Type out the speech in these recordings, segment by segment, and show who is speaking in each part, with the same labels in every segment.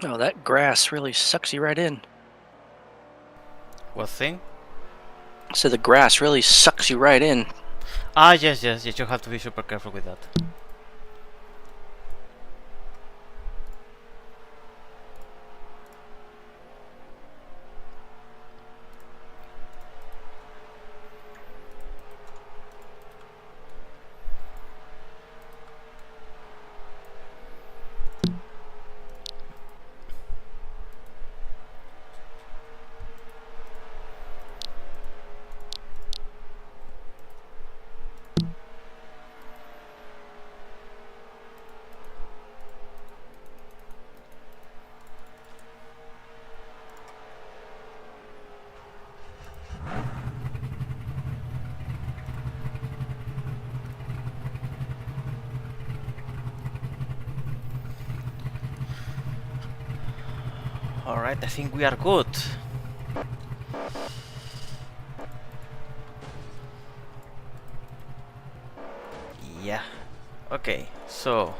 Speaker 1: Oh, that grass really sucks you right in.
Speaker 2: What thing?
Speaker 1: So the grass really sucks you right in.
Speaker 2: Ah, yes, yes, yes. You have to be super careful with that. Alright, I think we are good. Yeah. Okay, so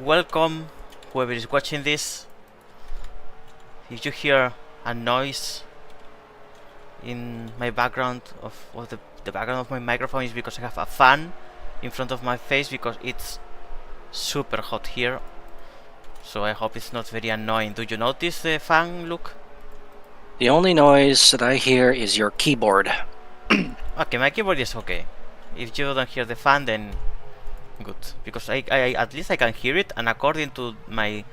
Speaker 2: welcome whoever is watching this. If you hear a noise in my background of the background of my microphone, is because I have a fan in front of my face because it's super hot here. So I hope it's not very annoying. Do you notice the fan, Luke?
Speaker 1: The only noise that I hear is your keyboard.
Speaker 2: Okay, my keyboard is okay. If you don't hear the fan, then good, because I at least I can hear it, and according to my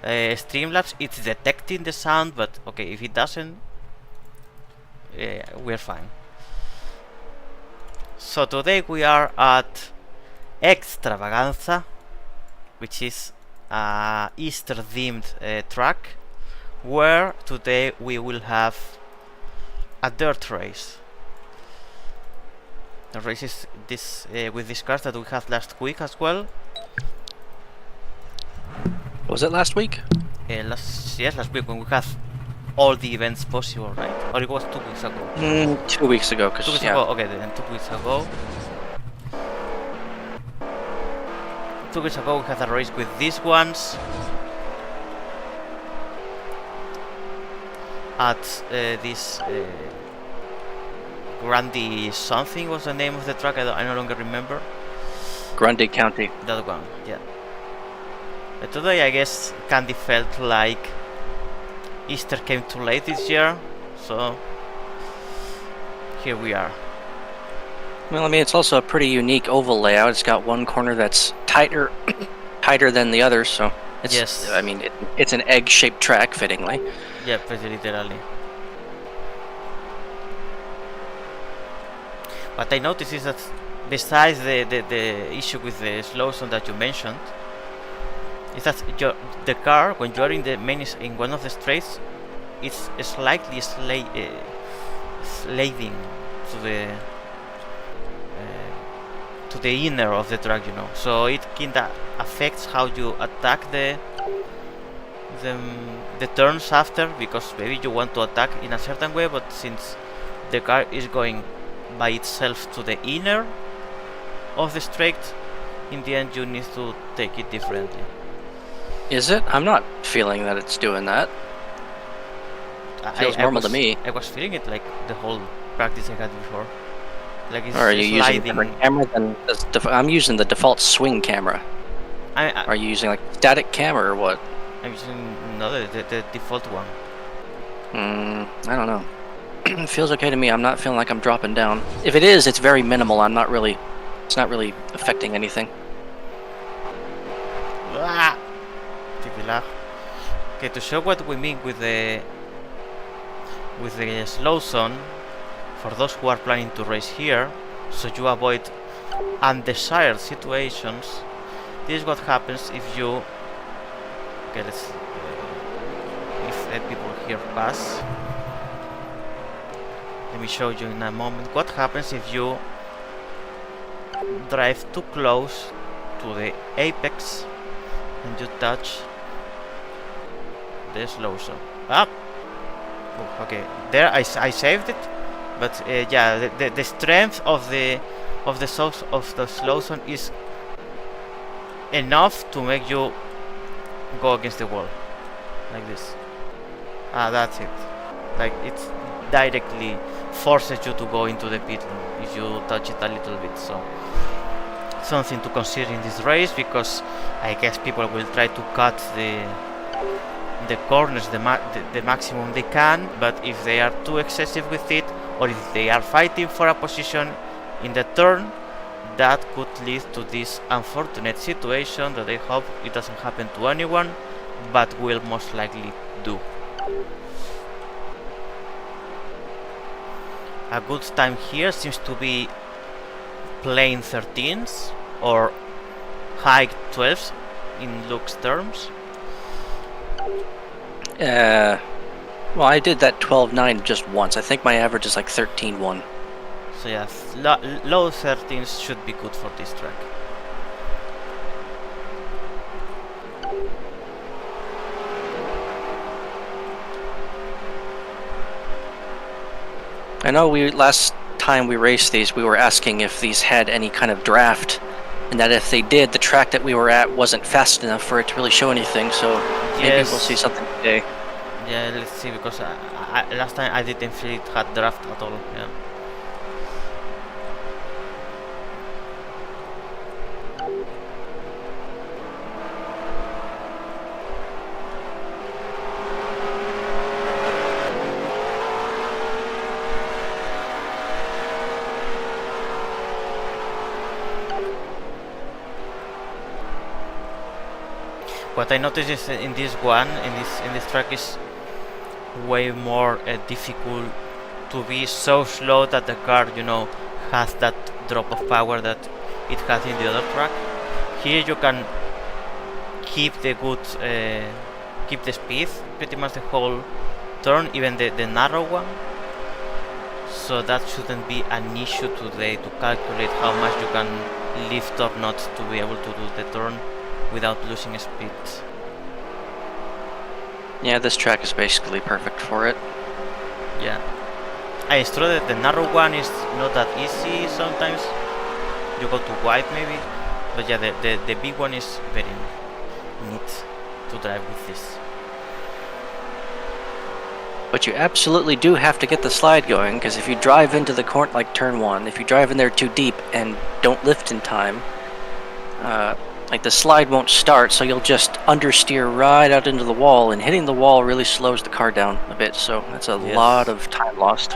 Speaker 2: Streamlabs, it's detecting the sound. But okay, if it doesn't, we're fine. So today we are at Eggstravaganza, which is a Easter themed track, where today we will have a dirt race. The race is this with these cars that we had last week as well.
Speaker 1: Was it last week?
Speaker 2: Last week when we had all the events possible, right? Or it was 2 weeks ago?
Speaker 1: 2 weeks ago,
Speaker 2: 2 weeks
Speaker 1: yeah.
Speaker 2: ago, okay, then 2 weeks ago. 2 weeks ago we had a race with these ones at this Grundy something was the name of the track. I no longer remember.
Speaker 1: Grundy County.
Speaker 2: That one, yeah. But today I guess Candy felt like Easter came too late this year, so here we are.
Speaker 1: Well, I mean, it's also a pretty unique oval layout. It's got one corner that's tighter than the others, so it's,
Speaker 2: yes.
Speaker 1: I mean, it's an egg-shaped track, fittingly.
Speaker 2: Yeah, pretty literally. What I noticed is that besides the issue with the slow zone that you mentioned, is that the car, when you are in the in one of the straights, it's slightly sliding to the inner of the track, you know. So it kinda affects how you attack the turns after, because maybe you want to attack in a certain way, but since the car is going by itself to the inner of the straight, in the end you need to take it differently.
Speaker 1: Is it? I'm not feeling that it's doing that. Feels normal to me.
Speaker 2: I was feeling it like the whole practice I had before. Like it's
Speaker 1: Or are you
Speaker 2: sliding.
Speaker 1: using a different camera than I'm using the default swing camera. Are you using like static camera or what?
Speaker 2: I'm using the default one.
Speaker 1: I don't know. It feels okay to me. I'm not feeling like I'm dropping down. If it is, it's very minimal. It's not really affecting anything.
Speaker 2: Okay, to show what we mean with the slow zone, for those who are planning to race here, so you avoid undesired situations, this is what happens if you... Okay, let's... if people here pass. Let me show you in a moment what happens if you drive too close to the apex and you touch the slow zone. Ah! Oh, okay, there I saved it, but yeah, the strength of the slow zone is enough to make you go against the wall. like this. Ah, that's it. Like it's directly forces you to go into the pit lane if you touch it a little bit. So something to consider in this race, because I guess people will try to cut the corners the maximum they can, but if they are too excessive with it, or if they are fighting for a position in the turn, that could lead to this unfortunate situation that I hope it doesn't happen to anyone, but will most likely do. A good time here seems to be plain 13s or high 12s in looks terms.
Speaker 1: Well, I did that 12.9 just once. I think my average is like 13.1.
Speaker 2: So yeah, low 13s should be good for this track.
Speaker 1: I know last time we raced these, we were asking if these had any kind of draft, and that if they did, the track that we were at wasn't fast enough for it to really show anything, so maybe we'll see something today.
Speaker 2: Yeah, let's see, because last time I didn't feel it had draft at all. Yeah. What I noticed is in this one, in this track, is way more difficult to be so slow that the car, you know, has that drop of power that it has in the other track. Here you can keep the good, keep the speed pretty much the whole turn, even the narrow one. So that shouldn't be an issue today to calculate how much you can lift or not to be able to do the turn without losing speed.
Speaker 1: Yeah, this track is basically perfect for it.
Speaker 2: Yeah. It's true that the narrow one is not that easy sometimes. You go too wide maybe. But yeah, the big one is very neat to drive with this.
Speaker 1: But you absolutely do have to get the slide going, because if you drive into the corner, like turn 1, if you drive in there too deep and don't lift in time, like the slide won't start, so you'll just understeer right out into the wall, and hitting the wall really slows the car down a bit, so that's a lot of time lost.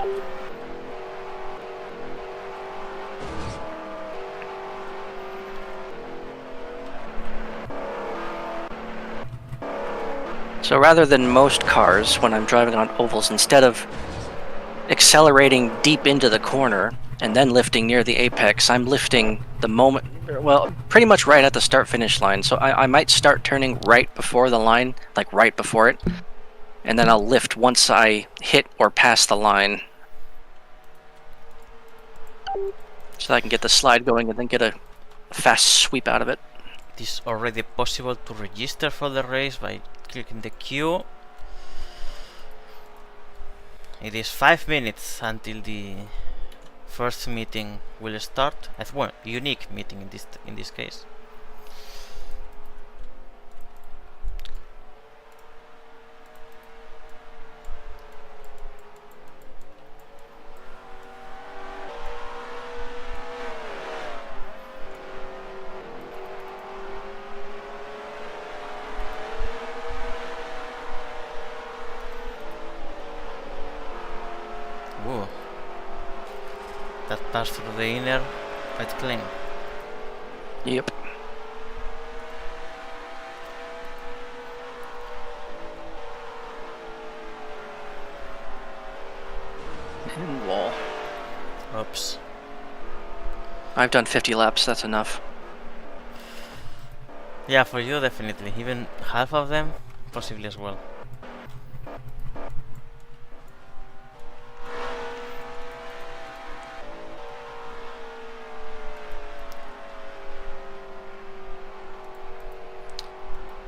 Speaker 1: So rather than most cars, when I'm driving on ovals, instead of accelerating deep into the corner and then lifting near the apex, I'm lifting the moment, well, pretty much right at the start-finish line. So I might start turning right before the line, like right before it, and then I'll lift once I hit or pass the line, so I can get the slide going and then get a fast sweep out of it.
Speaker 2: It is already possible to register for the race by clicking the queue. It is 5 minutes until the first meeting will start. Well, unique meeting in this case. Whoa. That passed through the inner quite clean.
Speaker 1: Yep. And wall.
Speaker 2: Oops.
Speaker 1: I've done 50 laps, that's enough.
Speaker 2: Yeah, for you definitely. Even half of them, possibly as well.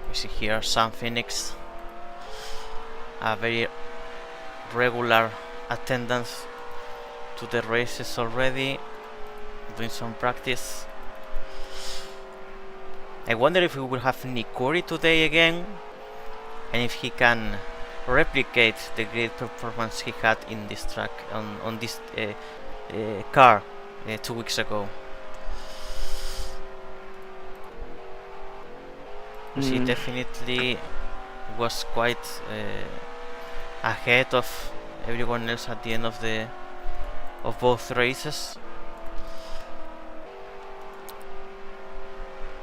Speaker 2: We see here Sam Phoenix, a very regular attendance to the races already, doing some practice. I wonder if we will have Nikuri today again, and if he can replicate the great performance he had in this track on this car 2 weeks ago. He definitely was quite ahead of everyone else at the end of both races.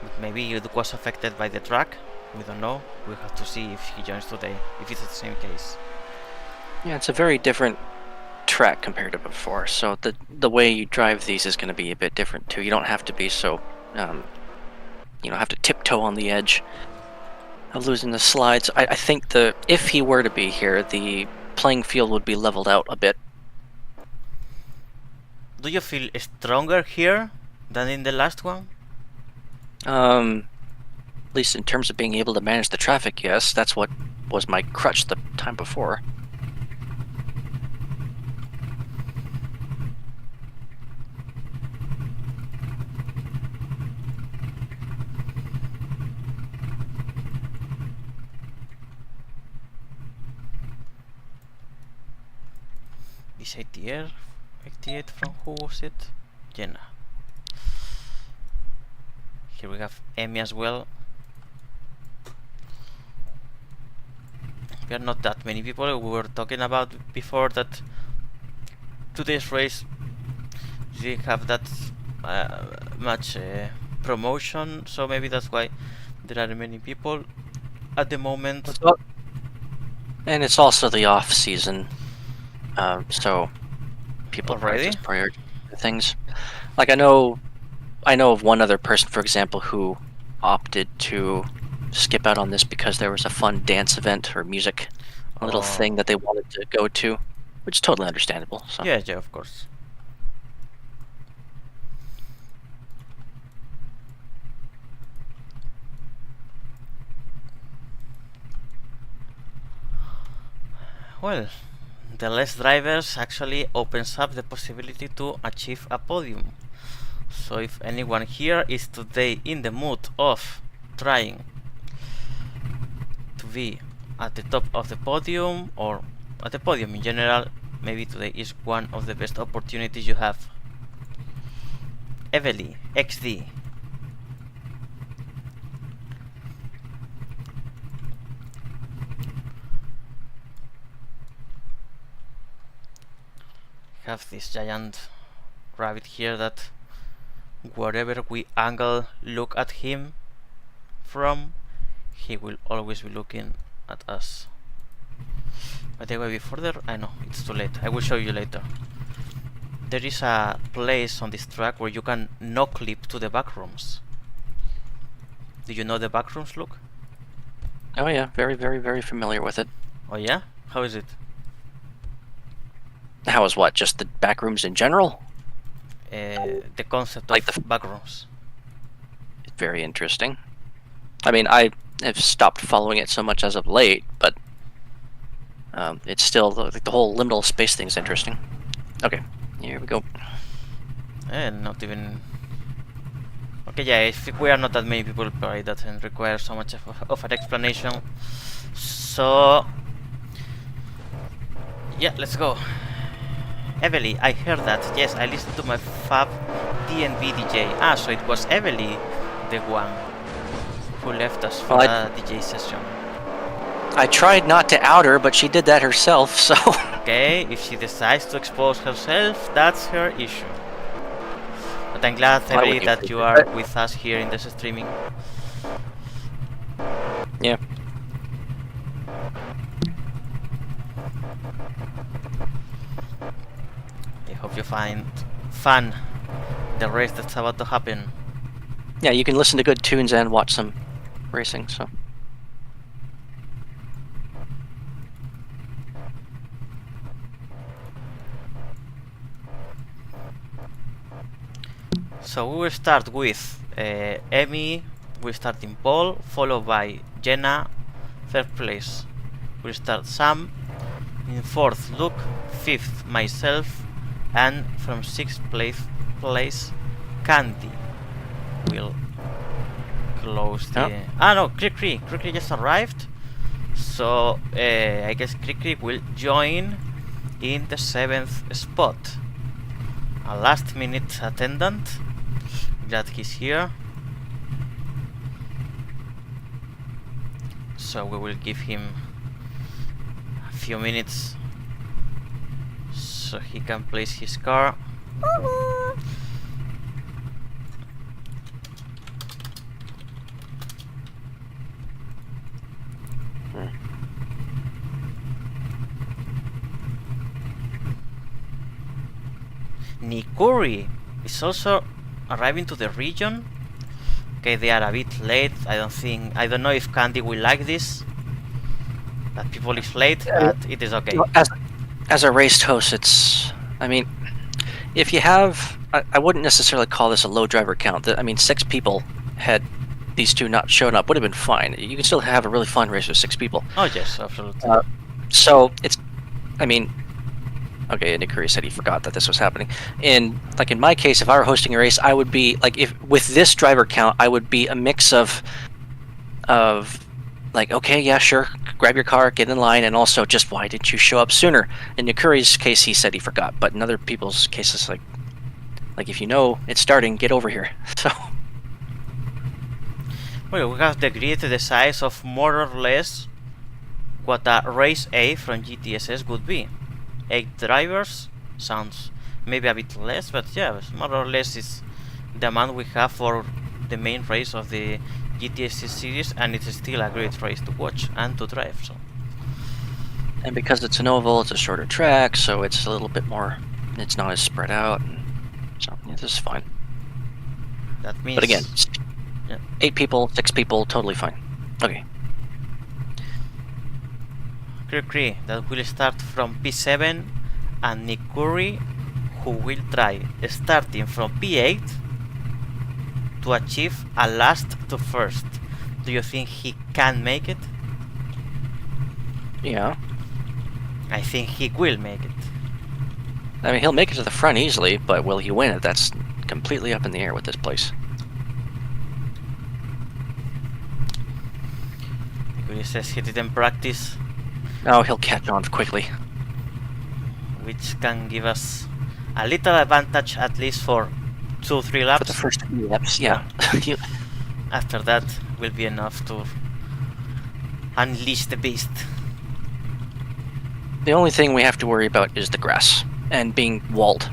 Speaker 2: But maybe it was affected by the track. We don't know. We have to see if he joins today, if it's the same case.
Speaker 1: Yeah, it's a very different track compared to before, so the way you drive these is going to be a bit different too. You don't have to be so, have to tiptoe on the edge of losing the slides. I think if he were to be here, the playing field would be leveled out a bit.
Speaker 2: Do you feel stronger here than in the last one?
Speaker 1: At least in terms of being able to manage the traffic, yes. That's what was my crutch the time before.
Speaker 2: This 88 from who was it? Jenna. Here we have Emmy as well. We are not that many people. We were talking about before that today's race didn't have that much promotion, so maybe that's why there are many people at the moment.
Speaker 1: And it's also the off season, so people
Speaker 2: Already?
Speaker 1: just prioritize things. Like I know of one other person, for example, who opted to skip out on this because there was a fun dance event or music little thing that they wanted to go to, which is totally understandable. So.
Speaker 2: Yeah, of course. Well, the less drivers actually opens up the possibility to achieve a podium. So if anyone here is today in the mood of trying to be at the top of the podium or at the podium in general, maybe today is one of the best opportunities you have. Evely, XD. Have this giant rabbit here that wherever we look at him from, he will always be looking at us. By the way, I know it's too late. I will show you later. There is a place on this track where you can no clip to the back rooms. Do you know the back rooms look?
Speaker 1: Oh yeah, very, very, very familiar with it.
Speaker 2: Oh yeah? How is it?
Speaker 1: How is what? Just the back rooms in general?
Speaker 2: The concept
Speaker 1: like
Speaker 2: of back rooms.
Speaker 1: It's very interesting. I mean, I have stopped following it so much as of late, but it's still like the whole liminal space thing is interesting. Okay, here we go.
Speaker 2: Not even. Okay, yeah. If we are not that many people, probably doesn't require so much of an explanation. So, yeah, let's go. Evely, I heard that. Yes, I listened to my fab DNB DJ. Ah, so it was Evely, the one who left us for a DJ session.
Speaker 1: I tried not to out her, but she did that herself, so...
Speaker 2: Okay, if she decides to expose herself, that's her issue. But I'm glad, Evely, that you are with us here in this streaming.
Speaker 1: Yeah.
Speaker 2: I hope you find fun the race that's about to happen.
Speaker 1: Yeah, you can listen to good tunes and watch some racing, so...
Speaker 2: So we will start with Emmy, we'll start in pole, followed by Jenna, third place. We'll start Sam, in fourth Luke, fifth myself, and from sixth place Candy will close the... Ah no, Cricri just arrived. So So I guess Krikri will join in the 7th spot. A last minute attendant. Glad he's here. So we will give him a few minutes so he can place his car. Nikuri is also arriving to the region. Okay, they are a bit late. I don't know if Candy will like this. That people is late, but it is okay.
Speaker 1: As a race host, it's. I mean, if you have, I wouldn't necessarily call this a low driver count. I mean, 6 people had these 2 not shown up would have been fine. You can still have a really fun race with 6 people.
Speaker 2: Oh yes, absolutely.
Speaker 1: So it's, I mean, okay. Nikuri said he forgot that this was happening. In my case, if I were hosting a race, I would be like, if with this driver count, I would be a mix of like, okay, yeah, sure, grab your car, get in line, and also just why didn't you show up sooner? In Nikuri's case, he said he forgot, but in other people's cases, like if you know it's starting, get over here. So.
Speaker 2: Well, we have the grid the size of more or less what a race A from GTSS would be. 8 drivers sounds maybe a bit less, but yeah, more or less is the amount we have for the main race of the GTSS series, and it's still a great race to watch and to drive. So.
Speaker 1: And because it's an oval, it's a shorter track, so it's a little bit more. It's not as spread out, so yeah, this is fine.
Speaker 2: That means.
Speaker 1: But again,
Speaker 2: yeah.
Speaker 1: 8 people, 6 people, totally fine. Okay.
Speaker 2: Krikri that will start from P7, and Nikuri who will try starting from P8 to achieve a last to first. Do you think he can make it?
Speaker 1: Yeah.
Speaker 2: I think he will make it.
Speaker 1: I mean, he'll make it to the front easily, but will he win it? That's completely up in the air with this place.
Speaker 2: Nikuri says he didn't practice.
Speaker 1: Oh, he'll catch on quickly.
Speaker 2: Which can give us a little advantage, at least for 2-3 laps.
Speaker 1: For the first 3 laps, yeah.
Speaker 2: After that will be enough to unleash the beast.
Speaker 1: The only thing we have to worry about is the grass and being walled.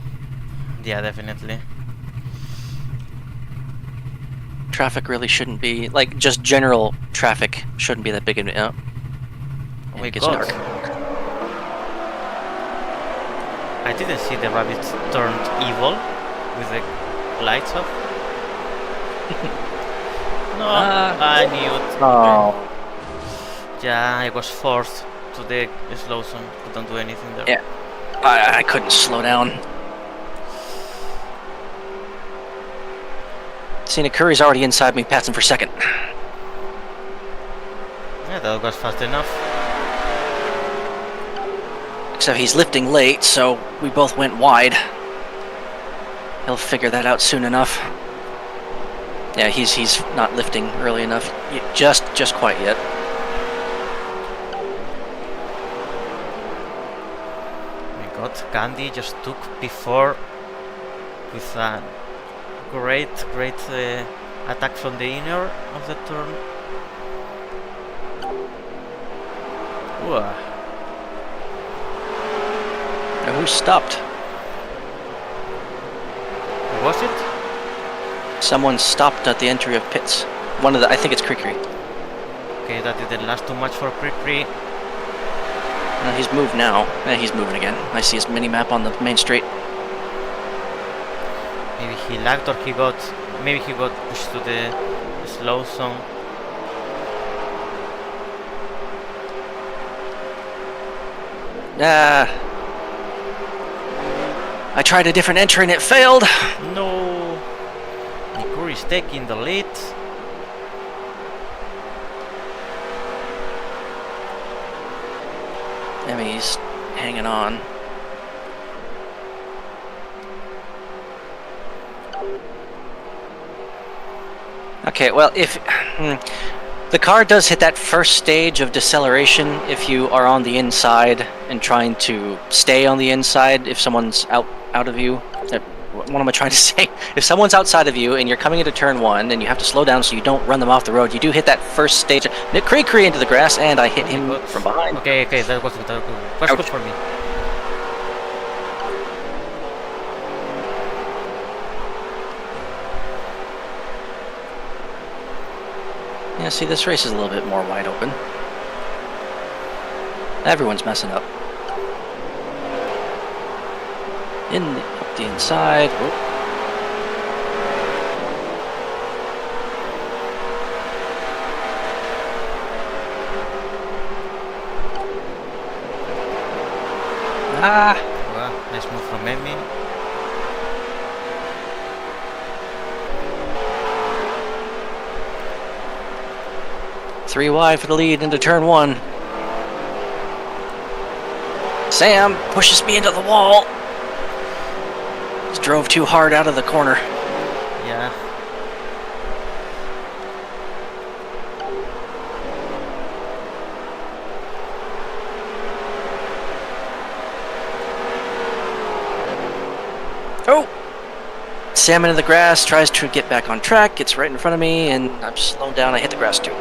Speaker 2: Yeah, definitely.
Speaker 1: Traffic really shouldn't be, like, just general traffic shouldn't be that big of an...
Speaker 2: Oh my
Speaker 1: it gets
Speaker 2: god.
Speaker 1: dark.
Speaker 2: I didn't see the rabbit turned evil with the lights off. No, I knew it.
Speaker 1: Oh.
Speaker 2: Yeah, I was forced to the slow zone. Couldn't do anything there.
Speaker 1: Yeah. I couldn't slow down. See, Curry's already inside me, passing for second.
Speaker 2: Yeah, that was fast enough.
Speaker 1: Except he's lifting late, so we both went wide. He'll figure that out soon enough. Yeah, he's not lifting early enough, just quite yet.
Speaker 2: My god, Candy just took before with a great attack from the inner of the turn. Ooh.
Speaker 1: Who stopped?
Speaker 2: Who was it?
Speaker 1: Someone stopped at the entry of pits. I think it's Krikri.
Speaker 2: Okay, that didn't last too much for Krikri.
Speaker 1: He's moved now. He's moving again. I see his mini-map on the main straight.
Speaker 2: Maybe he lagged or maybe he got pushed to the slow zone.
Speaker 1: I tried a different entry and it failed.
Speaker 2: No. Nikuri is taking the lead.
Speaker 1: I mean, he's hanging on. Okay, well, The car does hit that first stage of deceleration if you are on the inside and trying to stay on the inside. If someone's out of you, what am I trying to say? If someone's outside of you and you're coming into turn one and you have to slow down so you don't run them off the road, you do hit that first stage. Cree into the grass, and I hit him from behind.
Speaker 2: Okay, that was good. That's good for me.
Speaker 1: Yeah, see, this race is a little bit more wide open. Everyone's messing up. Up the inside. Oh.
Speaker 2: Well, nice move from Emmy.
Speaker 1: Three wide for the lead into turn one. Sam pushes me into the wall. Just drove too hard out of the corner.
Speaker 2: Yeah.
Speaker 1: Oh! Sam into the grass, tries to get back on track, gets right in front of me, and I'm slowed down. I hit the grass too.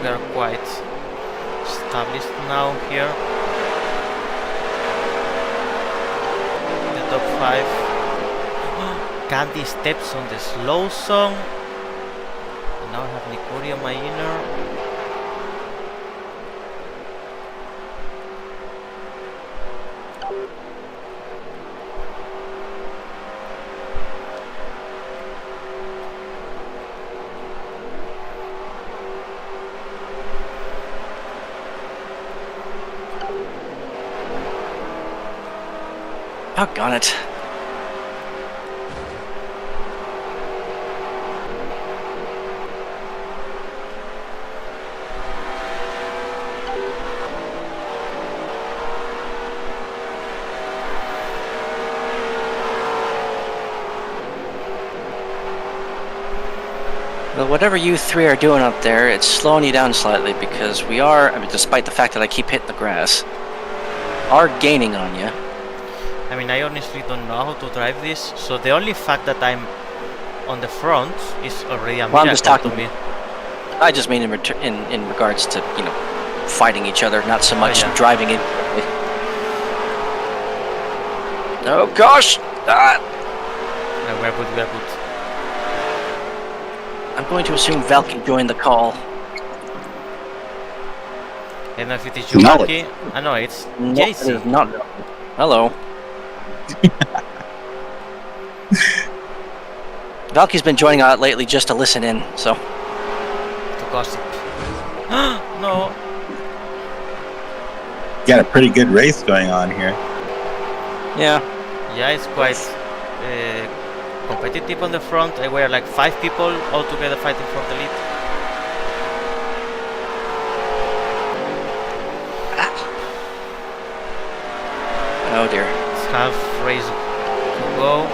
Speaker 2: We are quite established now here. The top 5. Candy steps on the slow zone. And now I have Nikuri on my inner.
Speaker 1: Doggone it. Well, whatever you three are doing up there, it's slowing you down slightly because we are, I mean, despite the fact that I keep hitting the grass, are gaining on you.
Speaker 2: I mean, I honestly don't know how to drive this, so the only fact that I'm on the front is already a miracle to me.
Speaker 1: I just mean in regards to, you know, fighting each other, not so much driving it. Oh gosh! Ah!
Speaker 2: No, we're good, we're good.
Speaker 1: I'm going to assume Valky joined the call.
Speaker 2: I don't know if it is you, Valky. I know it's JC.
Speaker 1: It is not. Hello. Valky's been joining out lately just to listen in, so.
Speaker 2: To gossip. No.
Speaker 3: Got a pretty good race going on here.
Speaker 1: Yeah.
Speaker 2: Yeah, it's quite competitive on the front. I were like 5 people all together fighting for the lead.
Speaker 1: Oh dear.
Speaker 2: It's half race to go.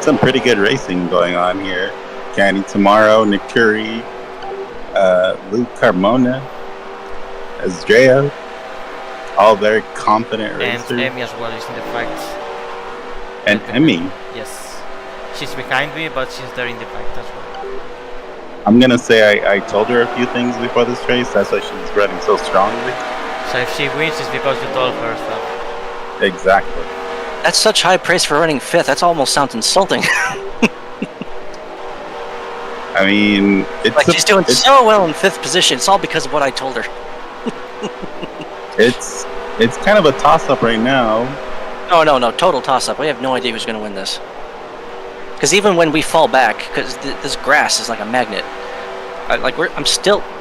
Speaker 3: Some pretty good racing going on here. Candy Tomorrow, Nikuri, Luke Carmona, Eggstravaganza, all very confident racers.
Speaker 2: And Emmy as well is in the fight.
Speaker 3: And Emmy.
Speaker 2: Yes. She's behind me, but she's there in the fight as well.
Speaker 3: I'm gonna say I told her a few things before this race. That's why she's running so strongly.
Speaker 2: So if she wins, it's because you told her stuff.
Speaker 3: Exactly.
Speaker 1: That's such high praise for running 5th. That's almost sounds insulting.
Speaker 3: I mean, it's
Speaker 1: Like she's doing so well in 5th position. It's all because of what I told her.
Speaker 3: it's kind of a toss-up right now.
Speaker 1: No, total toss-up. We have no idea who's going to win this. Because even when we fall back, because this grass is like a magnet.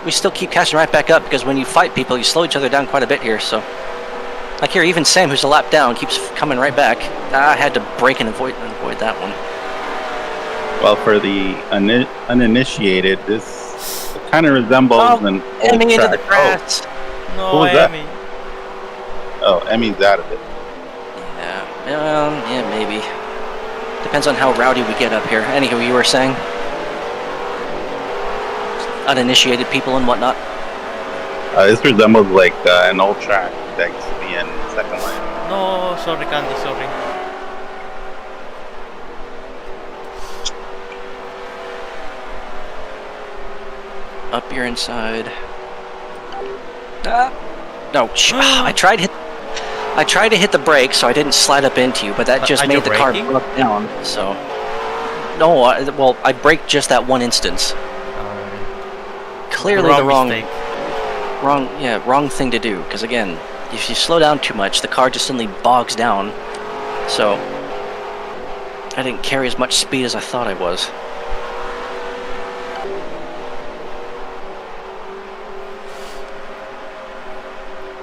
Speaker 1: We still keep catching right back up because when you fight people, you slow each other down quite a bit here. So, like here, even Sam, who's a lap down, keeps coming right back. I had to brake and avoid that one.
Speaker 3: Well, for the uninitiated, this kind of resembles an old
Speaker 1: Emmy into the
Speaker 3: track.
Speaker 1: grass.
Speaker 2: No,
Speaker 3: Who was that?
Speaker 2: Emmy.
Speaker 3: Oh, Emmy's out of it.
Speaker 1: Yeah, maybe. Depends on how rowdy we get up here. Anywho, you were saying? Uninitiated people and whatnot.
Speaker 3: This resembles like an old track that used to be in second line.
Speaker 2: No, sorry, Candy, sorry.
Speaker 1: Up your inside. No, I tried to hit the brake so I didn't slide up into you, but that just
Speaker 2: Are
Speaker 1: made
Speaker 2: you
Speaker 1: the car
Speaker 2: braking?
Speaker 1: broke down. So, no, well, I braked just that one instance. Clearly the wrong
Speaker 2: mistake.
Speaker 1: wrong thing to do. Because again, if you slow down too much, the car just suddenly bogs down. So, I didn't carry as much speed as I thought I was.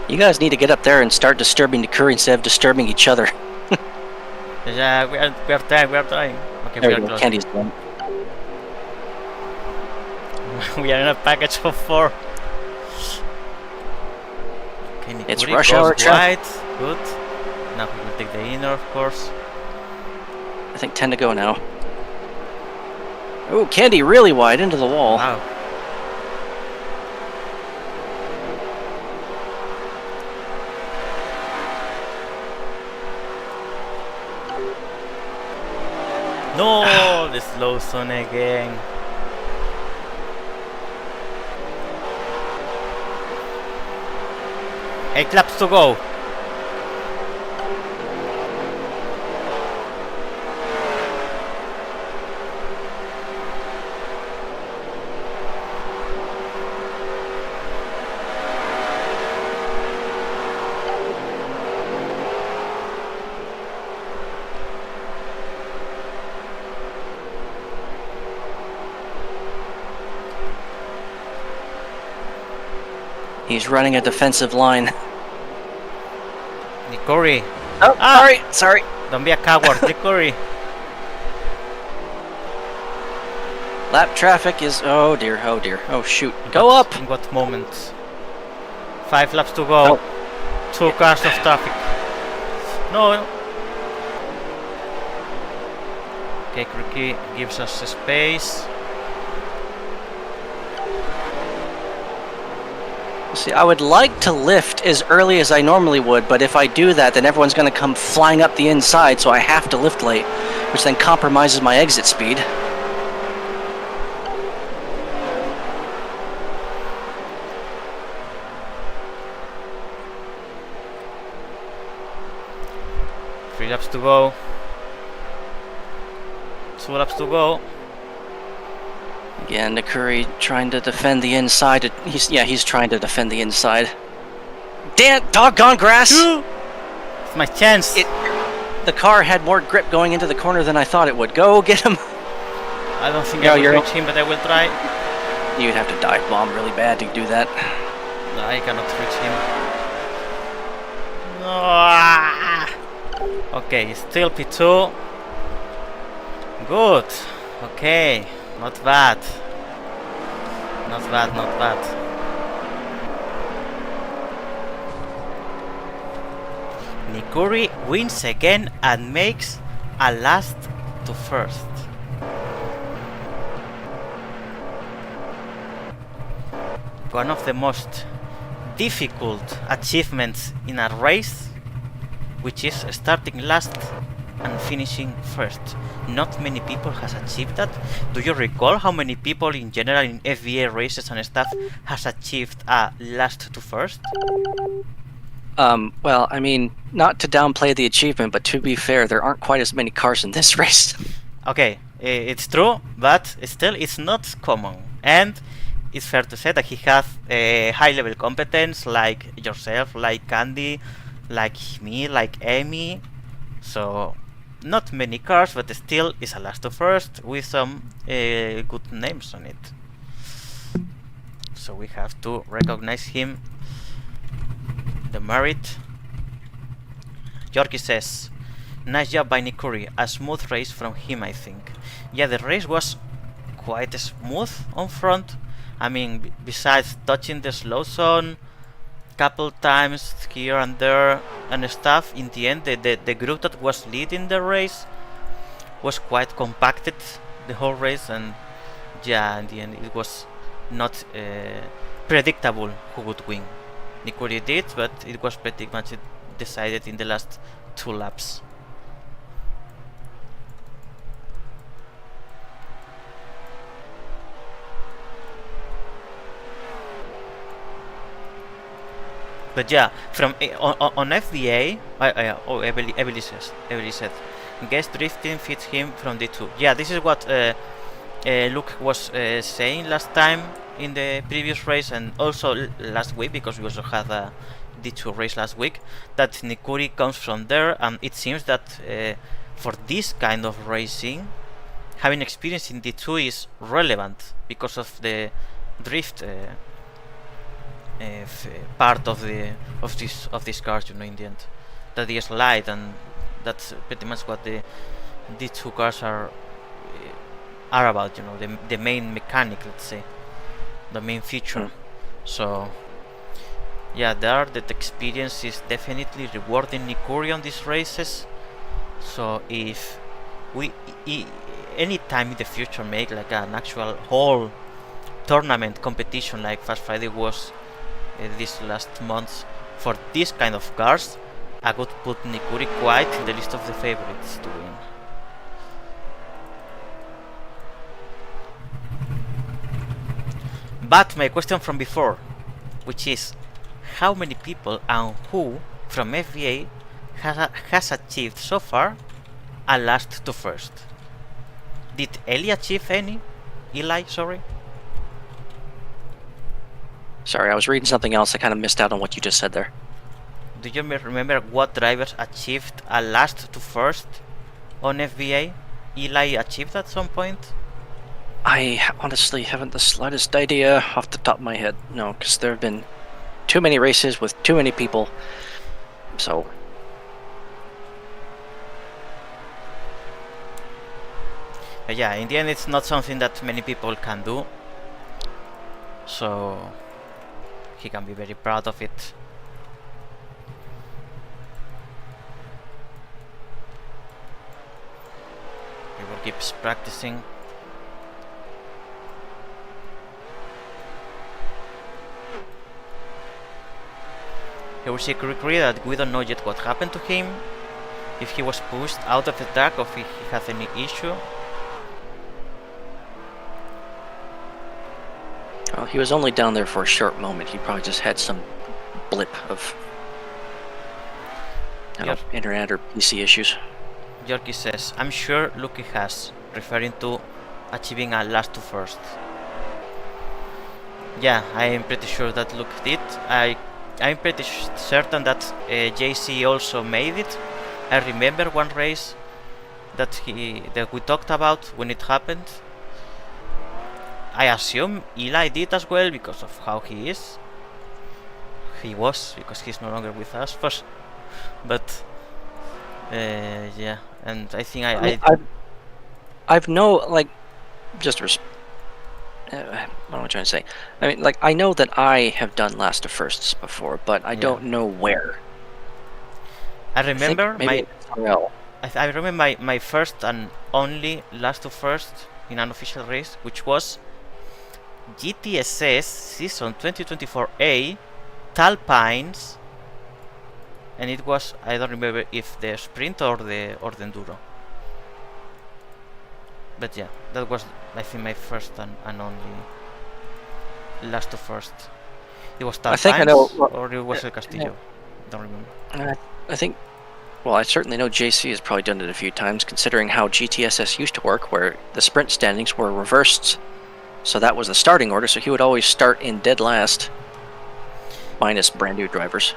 Speaker 1: You guys need to get up there and start disturbing the curry instead of disturbing each other.
Speaker 2: Yeah, we are trying. Okay,
Speaker 1: There
Speaker 2: we
Speaker 1: we
Speaker 2: are
Speaker 1: go.
Speaker 2: close.
Speaker 1: Candy's done.
Speaker 2: We are in a package of 4. Okay,
Speaker 1: It's
Speaker 2: Nikuri
Speaker 1: rush
Speaker 2: goes
Speaker 1: hour traffic.
Speaker 2: wide. Good. Now we will take the inner, of course.
Speaker 1: I think 10 to go now. Oh, Candy really wide into the wall.
Speaker 2: Wow. No, the slow zone again. Eight laps to go.
Speaker 1: He's running a defensive line.
Speaker 2: Nikori,
Speaker 1: Oh, sorry.
Speaker 2: don't be a coward. Nikori.
Speaker 1: Lap traffic is... Oh dear. Oh shoot. Go up!
Speaker 2: In what moment? 5 laps to go.
Speaker 1: Oh.
Speaker 2: 2 cars of traffic. No. Okay, Ricky gives us space.
Speaker 1: See, I would like to lift as early as I normally would, but if I do that, then everyone's going to come flying up the inside, so I have to lift late, which then compromises my exit speed.
Speaker 2: Three laps to go. 2 laps to go.
Speaker 1: Again, Nakuri trying to defend the inside. He's trying to defend the inside. Damn, doggone grass!
Speaker 2: It's my chance.
Speaker 1: The car had more grip going into the corner than I thought it would. Go get him!
Speaker 2: I don't think
Speaker 1: No,
Speaker 2: I will
Speaker 1: you're-
Speaker 2: reach him, but I will try.
Speaker 1: You'd have to dive bomb really bad to do that.
Speaker 2: No, I cannot reach him. Ah! Okay, still P2. Good. Okay, not bad. Not bad. Nikuri wins again and makes a last to first. One of the most difficult achievements in a race, which is starting last and finishing first. Not many people has achieved that. Do you recall how many people in general in FBA races and stuff has achieved a last to first?
Speaker 1: Well, I mean, not to downplay the achievement, but to be fair, there aren't quite as many cars in this race.
Speaker 2: Okay, it's true, but still it's not common. And it's fair to say that he has a high level competence, like yourself, like Candy, like me, like Amy. So not many cars, but still is a last to first with some good names on it. So we have to recognize him, the merit. Yorkie says, nice job by Nikuri, a smooth race from him, I think. Yeah, the race was quite smooth on front. I mean, besides touching the slow zone couple times here and there and stuff, in the end the group that was leading the race was quite compacted the whole race, and yeah, in the end it was not predictable who would win. Nikuri did, but it was pretty much decided in the last 2 laps. But yeah, from on FBA, Emily said, guest drifting fits him from D2. Yeah, this is what Luke was saying last time in the previous race, and also last week, because we also had a D2 race last week, that Nikuri comes from there, and it seems that for this kind of racing, having experience in D2 is relevant because of the drift part of these cars, you know, in the end, that they slide, and that's pretty much what the D2 cars are about, you know, the main mechanic, let's say, the main feature. So yeah, there that experience is definitely rewarding Nikuri on these races. So if we any time in the future make like an actual whole tournament competition like Fast Friday was this last month for this kind of cars, I would put Nikuri quite in the list of the favorites to win. But my question from before, which is, how many people and who from FBA has achieved so far a last to first? Did Eli achieve any? Eli, sorry?
Speaker 1: Sorry, I was reading something else. I kind of missed out on what you just said there.
Speaker 2: Do you remember what drivers achieved a last to first on FBA? Eli achieved at some point?
Speaker 1: I honestly haven't the slightest idea off the top of my head. No, because there have been too many races with too many people. So
Speaker 2: yeah, in the end it's not something that many people can do. So he can be very proud of it. He will keep practicing. Here we see quickly that we don't know yet what happened to him, if he was pushed out of the track or if he had any issue.
Speaker 1: Well, he was only down there for a short moment. He probably just had some blip of internet or PC issues.
Speaker 2: Yorkie says, I'm sure Lucky has, referring to achieving a last to first. Yeah, I am pretty sure that Luke did. I'm pretty certain that JC also made it. I remember one race that we talked about when it happened. I assume Eli did as well because of how he is. He was, because he's no longer with us. But yeah, and I think
Speaker 1: I've no, like, just what am I trying to say? I mean, like, I know that I have done last to firsts before, but I don't know where.
Speaker 2: I remember
Speaker 1: I
Speaker 2: remember my first and only last to first in an official race, which was GTSS season 2024A Talpines, and it was, I don't remember if the sprint or the enduro, but yeah, that was, I think, my first and only last to first. It was Talpines,
Speaker 1: I think I know,
Speaker 2: or it was El Castillo. Don't remember.
Speaker 1: I think. Well, I certainly know JC has probably done it a few times, considering how GTSS used to work, where the sprint standings were reversed. So that was the starting order, so he would always start in dead last, minus brand new drivers.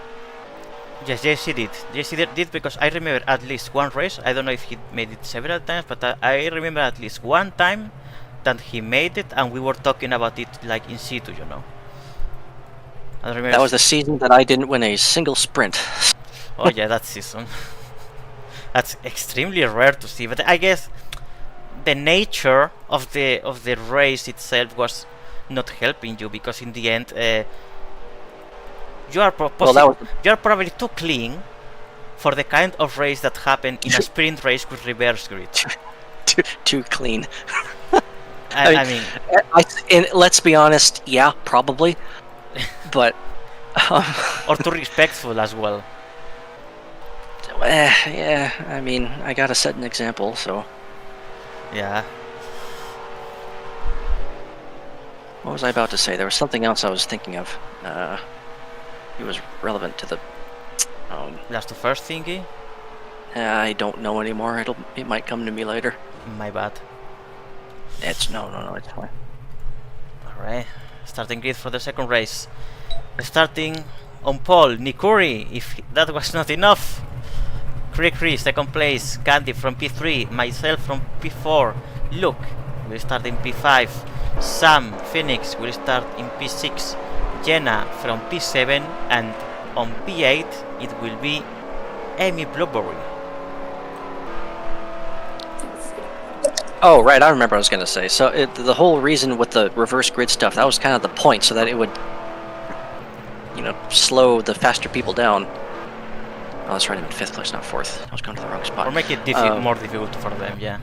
Speaker 2: Yes, JC did. JC did because I remember at least one race. I don't know if he made it several times, but I remember at least one time that he made it, and we were talking about it like in situ, you know. I remember
Speaker 1: That was the season that I didn't win a single sprint.
Speaker 2: Oh yeah, that season. That's extremely rare to see, but I guess the nature of the race itself was not helping you, because in the end you are probably too clean for the kind of race that happened in a sprint race with reverse grid.
Speaker 1: Too clean.
Speaker 2: I mean,
Speaker 1: and let's be honest, yeah, probably, but
Speaker 2: or too respectful as well.
Speaker 1: Yeah, I mean, I gotta set an example, so.
Speaker 2: Yeah.
Speaker 1: What was I about to say? There was something else I was thinking of. It was relevant to the.
Speaker 2: Last to first thingy.
Speaker 1: I don't know anymore. It might come to me later.
Speaker 2: My bad.
Speaker 1: It's no, it's fine.
Speaker 2: All right, starting grid for the second race. Starting on pole, Nikuri. If that was not enough. Cree, second place. Candy from P3. Myself from P4. Luke will start in P5. Sam Phoenix will start in P6. Jenna from P7. And on P8 it will be Amy Blueberry.
Speaker 1: Oh, right, I remember what I was gonna say. So the whole reason with the reverse grid stuff, that was kind of the point, so that it would, slow the faster people down. Oh, that's right, I'm in 5th place, not 4th. I was going to the wrong spot.
Speaker 2: Or make it more difficult for them, yeah.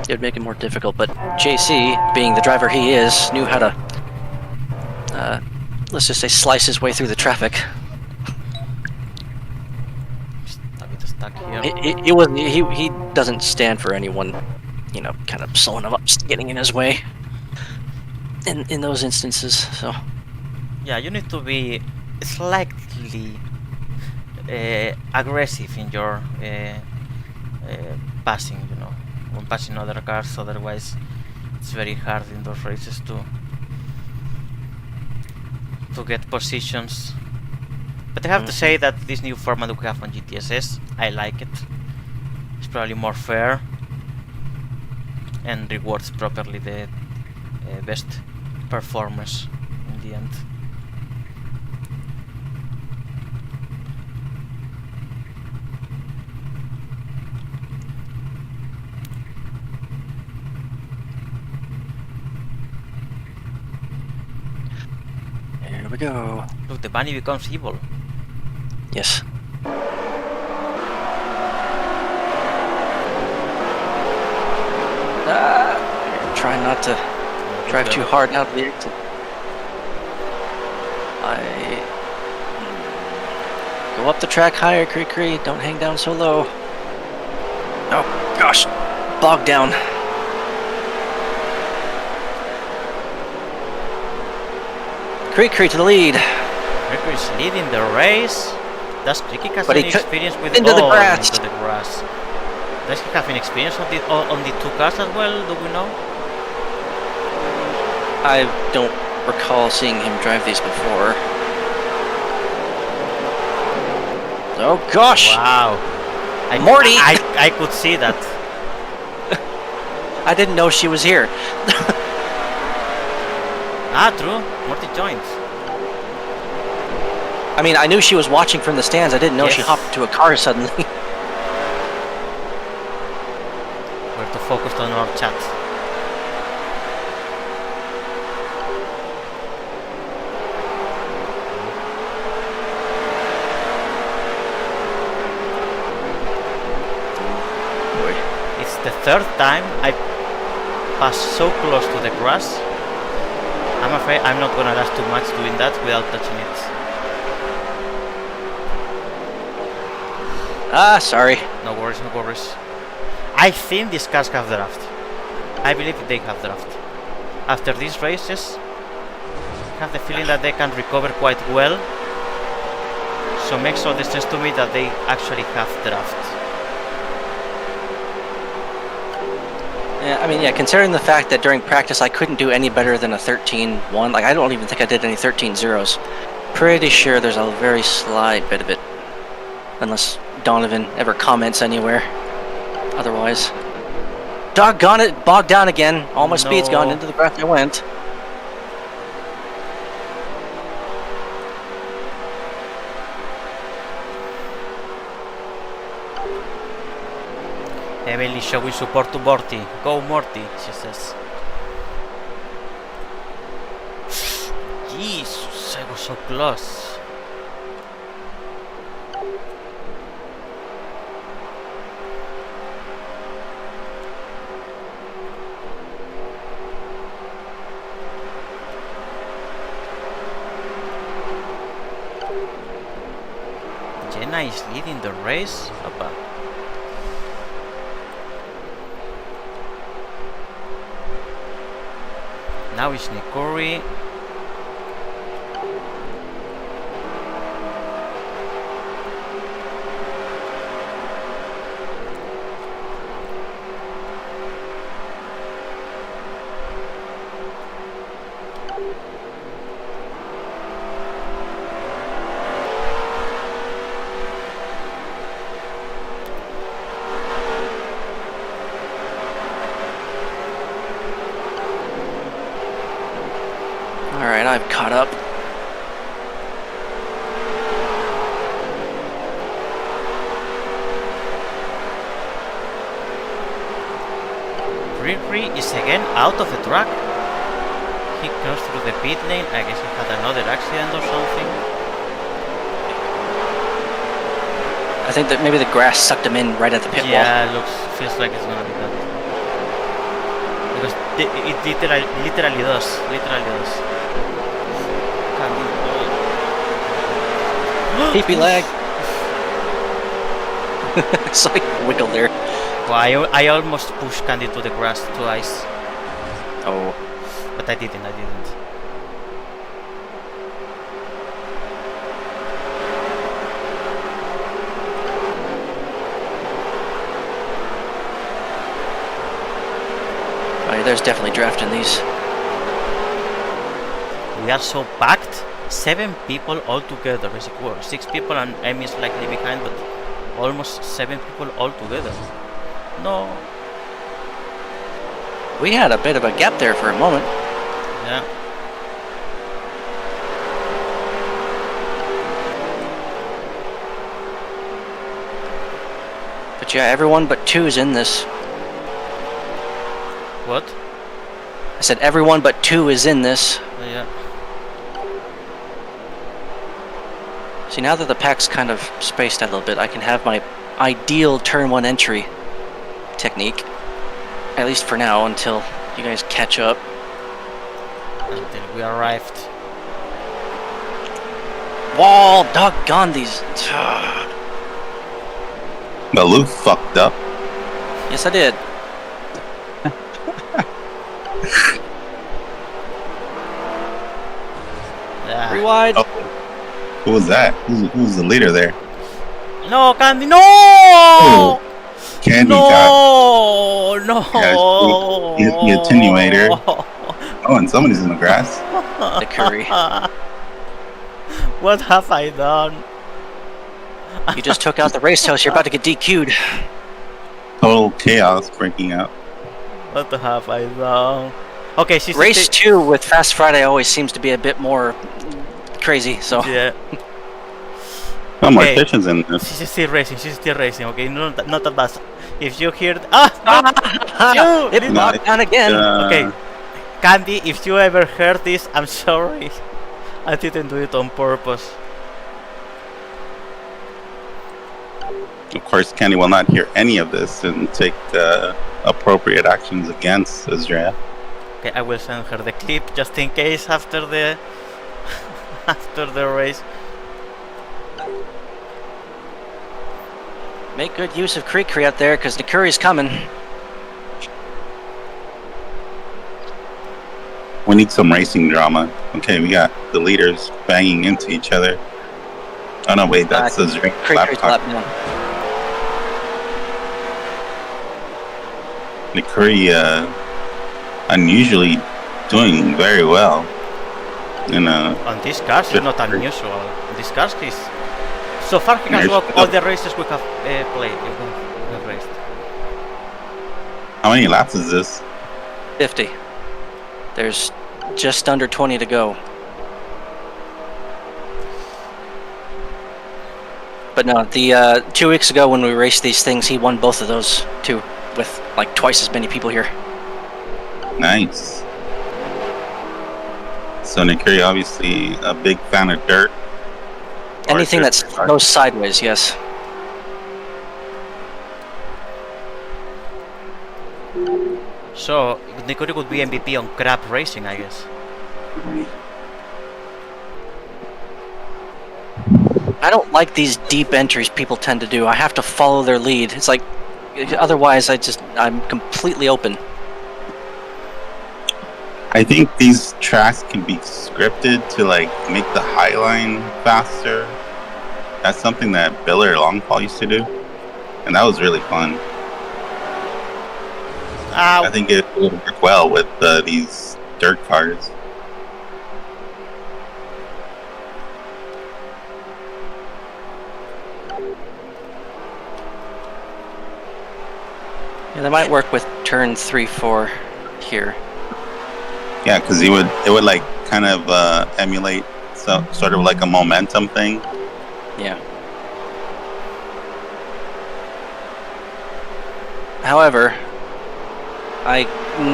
Speaker 1: It would make it more difficult, but JC, being the driver he is, knew how to, let's just say, slice his way through the traffic.
Speaker 2: A bit stuck here.
Speaker 1: He doesn't stand for anyone, kind of slowing him up, getting in his way. In those instances, so.
Speaker 2: Yeah, you need to be slightly aggressive in your passing, when passing other cars. Otherwise, it's very hard in those races to get positions. But I have to say that this new format we have on GTSS, I like it. It's probably more fair and rewards properly the best performers in the end.
Speaker 1: Here we go.
Speaker 2: Look, the bunny becomes evil.
Speaker 1: Yes. Try not to drive too hard out of the exit. Go up the track higher, Cree. Don't hang down so low. Oh, gosh. Bogged down. Cree to the lead.
Speaker 2: Cree is leading the race. Does Cree have any experience with
Speaker 1: into the grass?
Speaker 2: Into the grass. Does he have any experience on the two cars as well? Do we know?
Speaker 1: I don't recall seeing him drive these before. Oh gosh!
Speaker 2: Wow!
Speaker 1: Morty!
Speaker 2: I could see that.
Speaker 1: I didn't know she was here.
Speaker 2: True. Morty joined.
Speaker 1: I mean, I knew she was watching from the stands. I didn't know she hopped into a car suddenly.
Speaker 2: We have to focus on our chat. It's the third time I pass so close to the grass. I'm afraid I'm not gonna last too much doing that without touching it.
Speaker 1: Sorry.
Speaker 2: No worries. I think these cars have draft. I believe they have draft. After these races, I have the feeling that they can recover quite well. So makes all the sense to me that they actually have draft.
Speaker 1: Yeah, I mean, yeah, considering the fact that during practice I couldn't do any better than a 13-1, like I don't even think I did any 13-0s. Pretty sure there's a very slight bit of it. Unless Donovan ever comments anywhere. Otherwise. Doggone it, bogged down again. All my speed's gone into the breath I went.
Speaker 2: Emily showing support to Morty. Go Morty, she says. Jesus, I was so close. Jenna is leading the race. Opa. Now it's Nikori.
Speaker 1: Alright, I've caught up.
Speaker 2: Riri is again out of the track. He comes through the pit lane. I guess he had another accident or something.
Speaker 1: I think that maybe the grass sucked him in right at the pit wall.
Speaker 2: Yeah, feels like it's gonna be that. Because it literally does.
Speaker 1: PP lag. So I wiggled there.
Speaker 2: Well, I almost pushed Candy to the grass twice.
Speaker 1: Oh.
Speaker 2: But I didn't.
Speaker 1: Oh, there's definitely draft in these.
Speaker 2: We are so packed. 7 people all together. Basically, well, 6 people and Amy is slightly behind, but almost 7 people all together. No.
Speaker 1: We had a bit of a gap there for a moment.
Speaker 2: Yeah.
Speaker 1: But yeah, everyone but 2 is in this.
Speaker 2: What?
Speaker 1: I said everyone but 2 is in this.
Speaker 2: Yeah.
Speaker 1: See, now that the pack's kind of spaced out a little bit, I can have my ideal turn 1 entry technique. At least for now, until you guys catch up.
Speaker 2: Until we arrived.
Speaker 1: Wall! Doggone these.
Speaker 3: But Lou fucked up.
Speaker 1: Yes, I did.
Speaker 2: Yeah.
Speaker 1: Rewind.
Speaker 3: Oh. Who was that? Who's the leader there?
Speaker 2: No, Candy, no!
Speaker 3: Oh, Candy got.
Speaker 2: No!
Speaker 3: Yeah, the attenuator. Oh, and somebody's in the grass.
Speaker 1: The curry.
Speaker 2: What have I done?
Speaker 1: You just took out the race house. You're about to get DQ'd.
Speaker 3: Total chaos breaking out.
Speaker 2: What have I done? Okay, she's
Speaker 1: Race 2 with Fast Friday always seems to be a bit more crazy, so.
Speaker 2: Yeah.
Speaker 3: Oh, Mortician's in this.
Speaker 2: She's still racing, okay? Not that bad. If you hear...
Speaker 1: It knocked down again.
Speaker 2: Okay. Candy, if you ever heard this, I'm sorry. I didn't do it on purpose.
Speaker 3: Of course, Candy will not hear any of this and take appropriate actions against Azrea.
Speaker 2: Okay, I will send her the clip just in case after the after the race.
Speaker 1: Make good use of Creek out there, because the curry's coming.
Speaker 3: We need some racing drama. Okay, we got the leaders banging into each other. Oh no, wait, that's the
Speaker 1: Creature's lap down.
Speaker 3: Nikuri, unusually doing very well.
Speaker 2: On these cars, it's not unusual. On these cars, so far he has won all the races we have played. We have raced.
Speaker 3: How many laps is this?
Speaker 1: 50. There's just under 20 to go. But no, the 2 weeks ago when we raced these things, he won both of those too, with like twice as many people here.
Speaker 3: Nice. So Nikuri, obviously a big fan of dirt.
Speaker 1: Anything that goes sideways, yes.
Speaker 2: So Nikuri would be MVP on crab racing, I guess.
Speaker 1: I don't like these deep entries people tend to do. I have to follow their lead. It's like, otherwise I'm completely open.
Speaker 3: I think these tracks can be scripted to like make the high line faster. That's something that Biller Longfall used to do, and that was really fun. I think it would work well with these dirt cars.
Speaker 1: Yeah, that might work with turn 3, 4 here.
Speaker 3: Yeah, because it would like kind of emulate sort of like a momentum thing.
Speaker 1: Yeah. However, I'm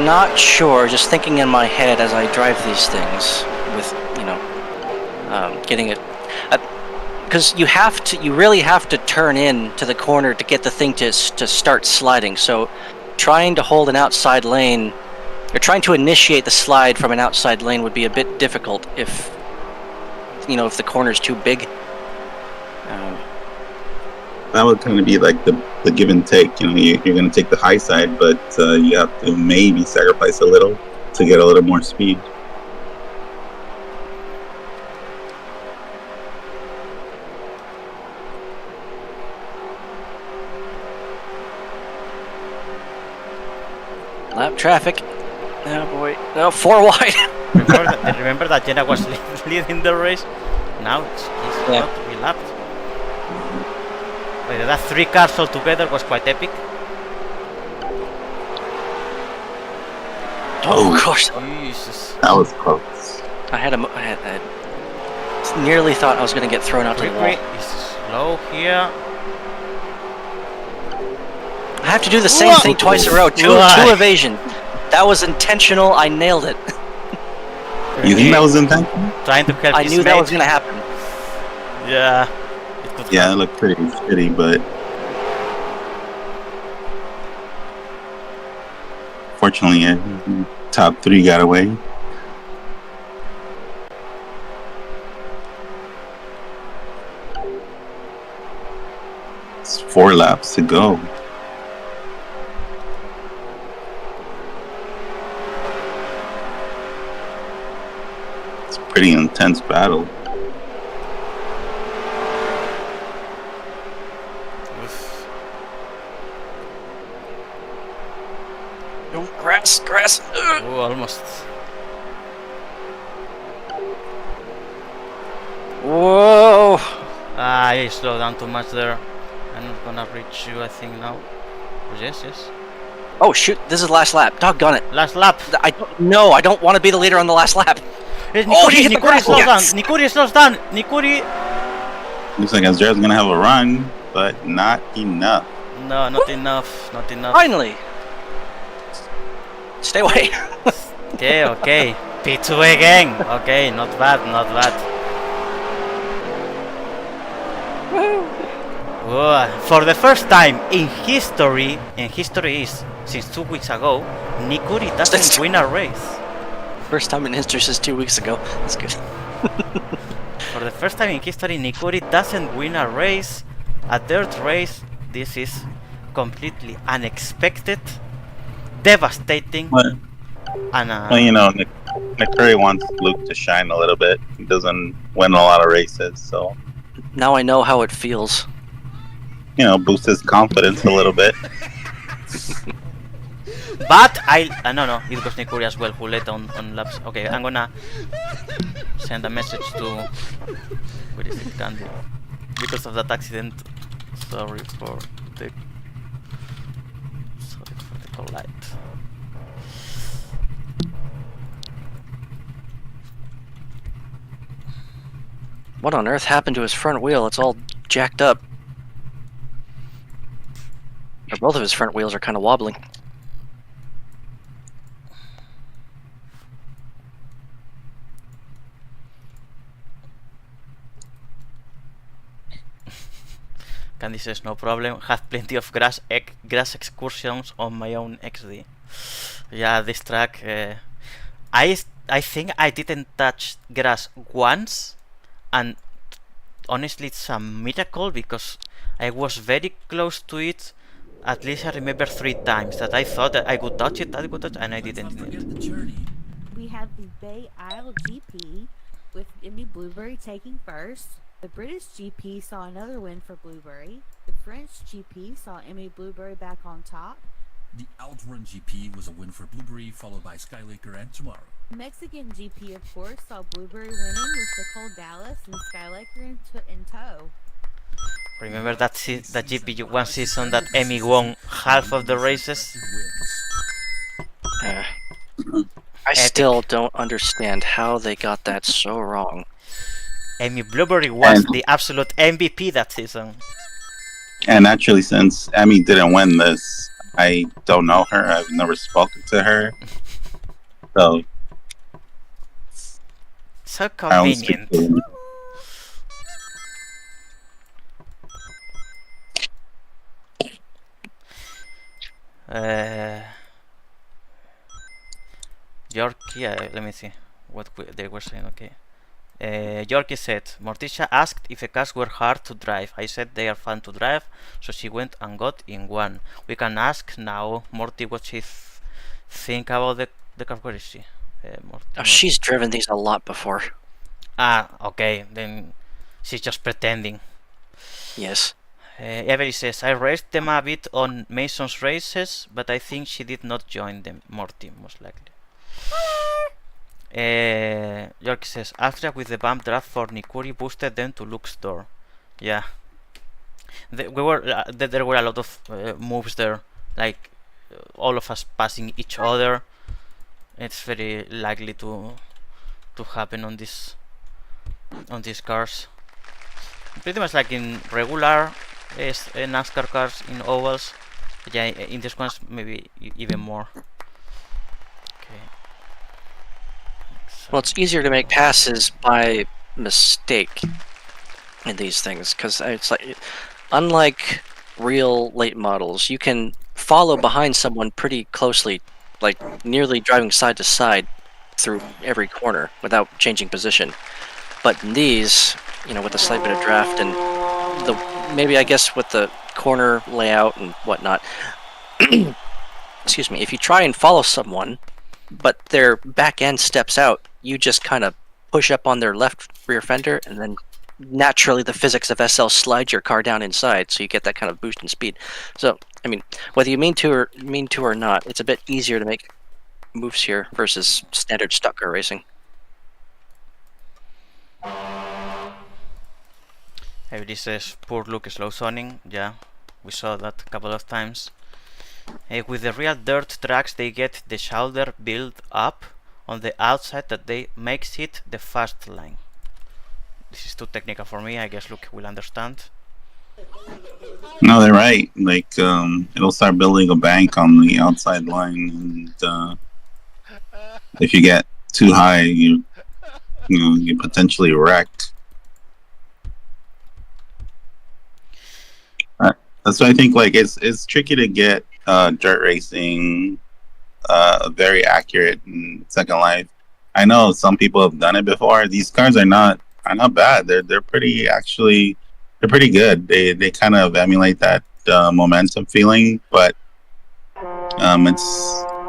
Speaker 1: not sure, just thinking in my head as I drive these things with, getting it, because you really have to turn in to the corner to get the thing to start sliding. So trying to hold an outside lane, or trying to initiate the slide from an outside lane would be a bit difficult if the corner's too big.
Speaker 3: That would kind of be like the give and take. You're going to take the high side, but you have to maybe sacrifice a little to get a little more speed.
Speaker 1: Lap traffic. Oh boy. No, 4 wide.
Speaker 2: remember that Jenna was leading the race? Now he's about to be lapped. But that 3 cars all together was quite epic.
Speaker 1: Oh gosh.
Speaker 2: Jesus.
Speaker 3: That was close.
Speaker 1: I nearly thought I was going to get thrown out to the wall.
Speaker 2: He's slow here.
Speaker 1: I have to do the same thing twice in a row. Two evasion. That was intentional. I nailed it.
Speaker 3: You think that was intentional?
Speaker 2: Trying to help
Speaker 1: I
Speaker 2: his
Speaker 1: knew
Speaker 2: mate.
Speaker 1: that was going to happen.
Speaker 2: Yeah.
Speaker 3: Yeah, it looked pretty shitty, but fortunately, top 3 got away. It's 4 laps to go. It's a pretty intense battle.
Speaker 1: Grass.
Speaker 2: Oh, almost.
Speaker 1: Whoa.
Speaker 2: I slowed down too much there. I'm not gonna reach you, I think, now. Yes.
Speaker 1: Oh shoot, this is the last lap. Doggone it.
Speaker 2: Last lap.
Speaker 1: I don't want to be the leader on the last lap.
Speaker 2: Nikuri slows down. Nikuri slows down. Nikuri.
Speaker 3: Looks like Azrael's gonna have a run, but not enough.
Speaker 2: No, not enough. Not enough.
Speaker 1: Finally. Stay away.
Speaker 2: Okay. P2 again. Okay, not bad. Whoa. For the first time in history, is since 2 weeks ago, Nikuri doesn't win a race.
Speaker 1: First time in history since 2 weeks ago. That's good.
Speaker 2: For the first time in history, Nikuri doesn't win a race, a dirt race. This is completely unexpected, devastating.
Speaker 3: Well,
Speaker 2: And
Speaker 3: Nikuri wants Luke to shine a little bit. He doesn't win a lot of races, so
Speaker 1: Now I know how it feels.
Speaker 3: You know, boost his confidence a little bit.
Speaker 2: But no, it was Nikuri as well who led on laps. Okay, I'm gonna send a message to where is it, Candy? Because of that accident. Sorry for the collide.
Speaker 1: What on earth happened to his front wheel? It's all jacked up. Or both of his front wheels are kind of wobbling.
Speaker 2: Candy says no problem. Had plenty of grass excursions on my own XD. Yeah, this track. I think I didn't touch grass once, and honestly, it's a miracle because I was very close to it. At least I remember 3 times that I thought that I could touch it, and I didn't.
Speaker 4: We have the Bay Isle GP with Emmy Blueberry taking first. The British GP saw another win for Blueberry. The French GP saw Emmy Blueberry back on top.
Speaker 5: The Outrun GP was a win for Blueberry, followed by Skylaker and Tomorrow.
Speaker 4: The Mexican GP, of course, saw Blueberry winning with Nicole Dallas and Skylaker in tow.
Speaker 2: Remember that GP one season that Emmy won half of the races?
Speaker 1: I still don't understand how they got that so wrong.
Speaker 2: Emmy Blueberry was the absolute MVP that season.
Speaker 3: And actually, since Emmy didn't win this, I don't know her. I've never spoken to her. So
Speaker 2: convenient. Yorkie, let me see what they were saying. Okay. Yorkie said, Morticia asked if the cars were hard to drive. I said they are fun to drive, so she went and got in one. We can ask now Morty what she think about the car. Where is she? Morty,
Speaker 1: she's driven these a lot before.
Speaker 2: Okay, then she's just pretending.
Speaker 1: Yes.
Speaker 2: Avery says, I raced them a bit on Mason's races, but I think she did not join them. Morty, most likely. York says, after with the bump draft for Nikuri boosted them to Luke's door. Yeah. There were a lot of moves there, like all of us passing each other. It's very likely to happen on these cars. Pretty much like in regular NASCAR cars in ovals. Yeah, in this ones maybe even more. Okay.
Speaker 1: Well, it's easier to make passes by mistake in these things because it's like, unlike real late models, you can follow behind someone pretty closely, like nearly driving side to side through every corner without changing position. But in these, you know, with a slight bit of draft and maybe I guess with the corner layout and whatnot, excuse me, if you try and follow someone, but their back end steps out, you just kind of push up on their left rear fender, and then naturally the physics of SL slide your car down inside, so you get that kind of boost in speed. So, I mean, whether you mean to or not, it's a bit easier to make moves here versus standard stock car racing.
Speaker 2: Everybody says poor Luke slow zoning. Yeah, we saw that a couple of times. With the real dirt tracks, they get the shoulder build up on the outside that they makes it the fast line. This is too technical for me. I guess Luke will understand.
Speaker 3: No, they're right. Like it'll start building a bank on the outside line, and if you get too high, you potentially wrecked. That's why I think like it's tricky to get dirt racing very accurate in Second Life. I know some people have done it before. These cars are not bad. They're pretty good. They kind of emulate that momentum feeling, but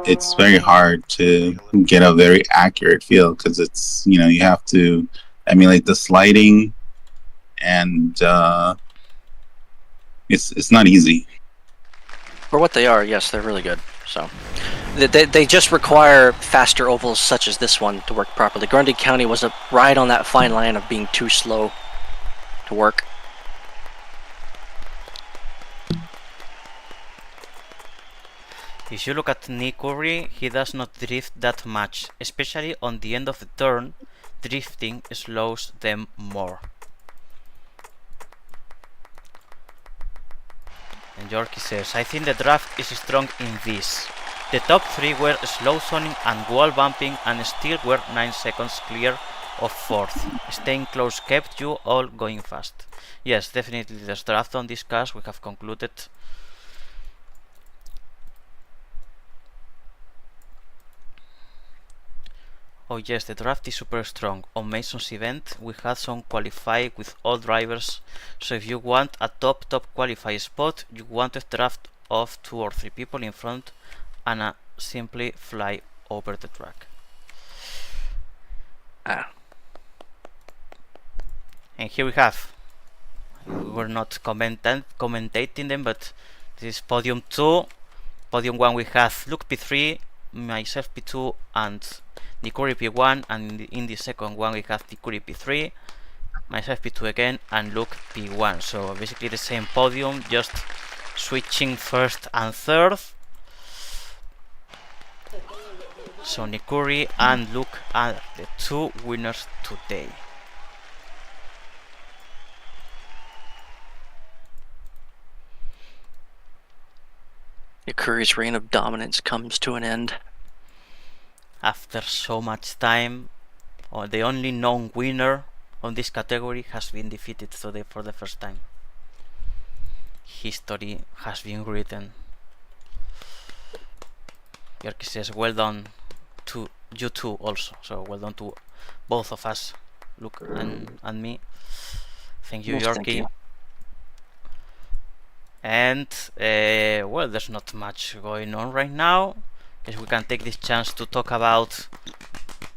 Speaker 3: it's very hard to get a very accurate feel because it's you have to emulate the sliding and it's not easy.
Speaker 1: For what they are, yes, they're really good. So they just require faster ovals such as this one to work properly. Grundy County was right on that fine line of being too slow to work.
Speaker 2: If you look at Nick Curry, he does not drift that much, especially on the end of the turn. Drifting slows them more. And Yorkie says, I think the draft is strong in this. The top 3 were slow zoning and wall bumping and still were 9 seconds clear of 4th. Staying close kept you all going fast. Yes, definitely there's draft on this cars, we have concluded. Oh yes, the draft is super strong. On Mason's event, we had some qualify with all drivers, so if you want a top qualify spot, you want a draft of 2 or 3 people in front and simply fly over the track. And here we have, we're not commentating them, but this is podium 2. Podium 1 we have Luke P3, myself P2 and Nikuri P1, and in the second one we have Nikuri P3, myself P2 again, and Luke P1. So basically the same podium, just switching first and third. So Nikuri and Luke are the 2 winners today.
Speaker 1: Curry's reign of dominance comes to an end.
Speaker 2: After so much time, the only known winner on this category has been defeated today for the first time. History has been written. Yorkie says, well done to you two also. So well done to both of us, Luke and me. Thank you, Yorkie. Thank you. And well, there's not much going on right now. Guess we can take this chance to talk about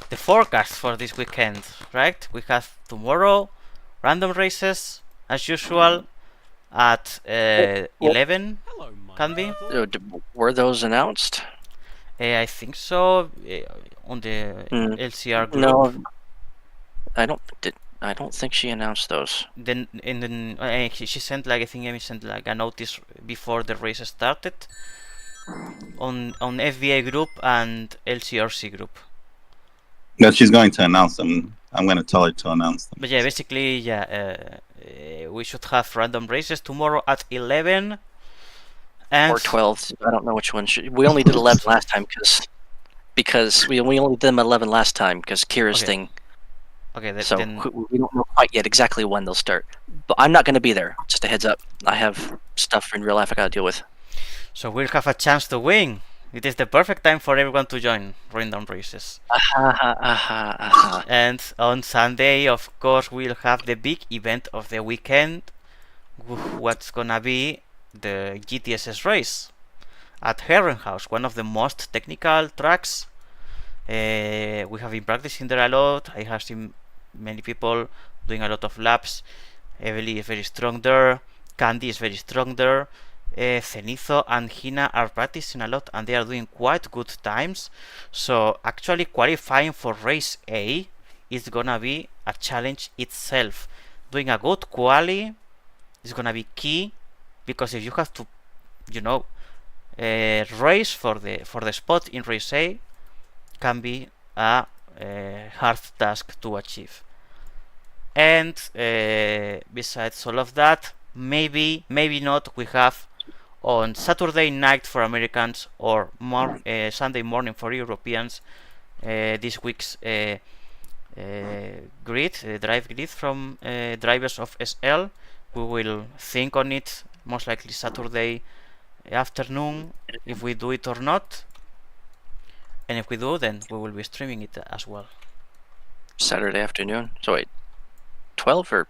Speaker 2: the forecast for this weekend, right? We have tomorrow random races as usual at 11. Can be.
Speaker 1: Were those announced?
Speaker 2: I think so. On the LCR group.
Speaker 1: No, I don't think she announced those.
Speaker 2: Then she sent like, I think Amy sent like a notice before the race started on FBA group and LCRC group.
Speaker 3: That she's going to announce them. I'm going to tell her to announce them.
Speaker 2: But yeah, basically, yeah, we should have random races tomorrow at 11 and
Speaker 1: or 12. I don't know which one. We only did 11 last time because we only did them at 11 last time because Kira's thing.
Speaker 2: Okay,
Speaker 1: so we don't know quite yet exactly when they'll start. But I'm not going to be there. Just a heads up. I have stuff in real life I got to deal with.
Speaker 2: So we'll have a chance to win. It is the perfect time for everyone to join random races. And on Sunday, of course, we'll have the big event of the weekend. What's gonna be the GTSS race at Herrenhaus, one of the most technical tracks. We have been practicing there a lot. I have seen many people doing a lot of laps. Evely is very strong there. Candy is very strong there. Cenizo and Hina are practicing a lot and they are doing quite good times. So actually qualifying for race A is gonna be a challenge itself. Doing a good quali is gonna be key, because if you have to, you know, race for the spot in race A, can be a hard task to achieve. And besides all of that, maybe not, we have on Saturday night for Americans or Sunday morning for Europeans this week's drive grid from drivers of SL. We will think on it most likely Saturday afternoon if we do it or not, and if we do, then we will be streaming it as well.
Speaker 1: Saturday afternoon. So wait, 12 or?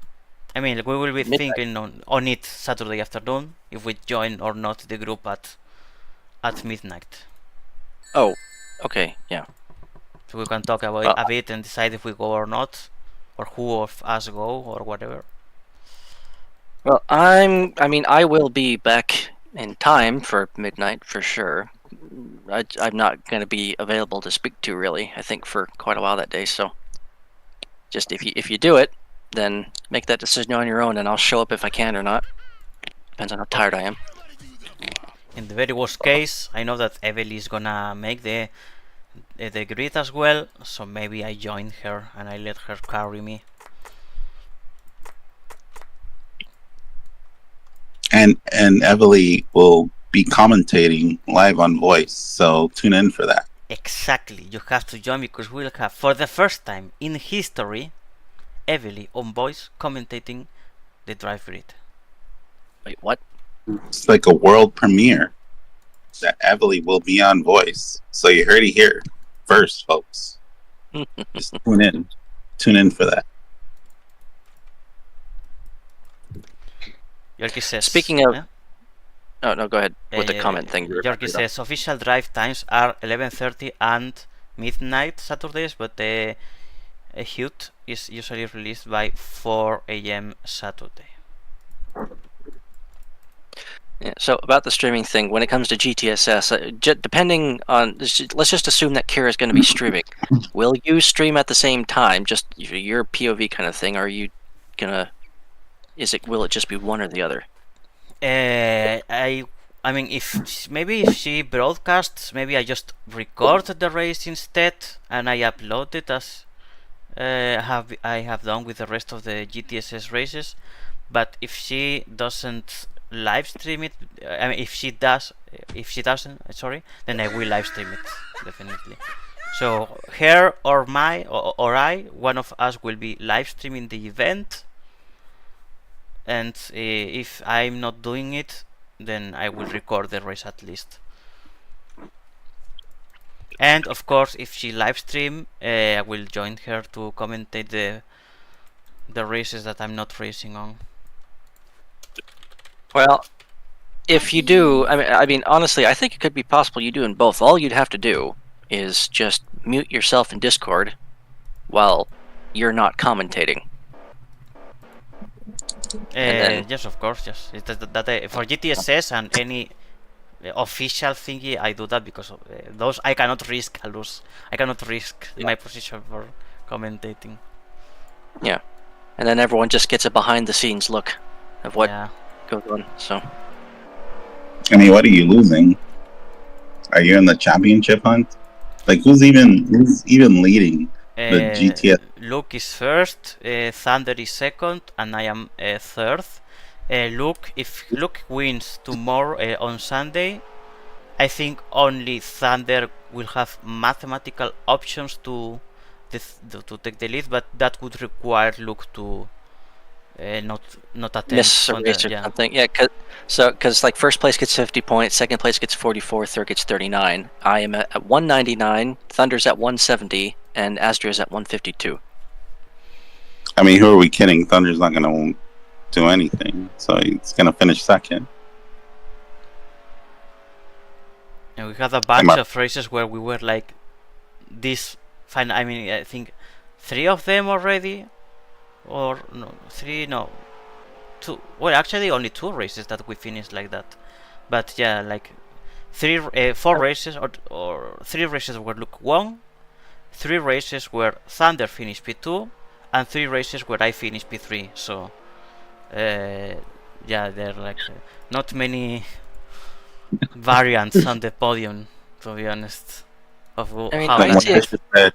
Speaker 2: I mean, we will be
Speaker 1: midnight.
Speaker 2: thinking on it Saturday afternoon if we join or not the group at midnight.
Speaker 1: Oh, okay, yeah.
Speaker 2: So we can talk about it a bit and decide if we go or not, or who of us go or whatever.
Speaker 1: Well, I will be back in time for midnight for sure. I'm not going to be available to speak to really, I think, for quite a while that day. So, just if you do it, then make that decision on your own, and I'll show up if I can or not. Depends on how tired I am.
Speaker 2: In the very worst case, I know that Evely is gonna make the grid as well, so maybe I join her and I let her carry me.
Speaker 3: And Evely will be commentating live on voice, so tune in for that.
Speaker 2: Exactly, you have to join because we'll have, for the first time in history, Evely on voice commentating the drive grid.
Speaker 1: Wait, what?
Speaker 3: It's like a world premiere that Evely will be on voice. So you heard it here first, folks. Just tune in. Tune in for that.
Speaker 2: Yorkie says.
Speaker 1: Speaking of, oh no, go ahead with the
Speaker 2: Uh,
Speaker 1: comment thing.
Speaker 2: Yorkie says official drive times are 11:30 and midnight Saturdays, but the HUT is usually released by 4 a.m. Saturday.
Speaker 1: Yeah, so about the streaming thing, when it comes to GTSS, depending on, let's just assume that Kira is going to be streaming. Will you stream at the same time, just your POV kind of thing? Or are you gonna? Will it just be one or the other?
Speaker 2: I mean, if she broadcasts, maybe I just record the race instead and I upload it as I have done with the rest of the GTSS races. But if she doesn't live stream it, I mean, if she doesn't, sorry, then I will live stream it definitely. So her or I, one of us will be live streaming the event. And if I'm not doing it, then I will record the race at least. And of course, if she live stream, I will join her to commentate the races that I'm not racing on.
Speaker 1: Well, if you do, I mean, honestly, I think it could be possible you doing both. All you'd have to do is just mute yourself in Discord while you're not commentating.
Speaker 2: Yes, of course, yes. For GTSS and any official thingy, I do that because of, those I cannot risk a lose. I cannot risk my position for commentating.
Speaker 1: Yeah, and then everyone just gets a behind-the-scenes look of what goes on. So,
Speaker 3: I mean, what are you losing? Are you in the championship hunt? Like, who's even leading the GTS?
Speaker 2: Luke is first, Thunder is second, and I am third. If Luke wins tomorrow on Sunday, I think only Thunder will have mathematical options to take the lead, but that would require Luke to not attempt
Speaker 1: miss a race or something. Yeah, because like first place gets 50 points, second place gets 44, third gets 39. I am at 199, Thunder's at 170, and Astria's at 152.
Speaker 3: I mean, who are we kidding? Thunder's not going to do anything, so he's going to finish second.
Speaker 2: And we had a bunch of races where we were like this. Fine, I mean, I think 3 of them already, or no, 3, no, 2. Well, actually, only 2 races that we finished like that. But yeah, like 4 races or 3 races where Luke won, 3 races where Thunder finished P2, and 3 races where I finished P3. So yeah, there are like not many variants on the podium, to be honest. Of how
Speaker 1: I see it.
Speaker 3: Said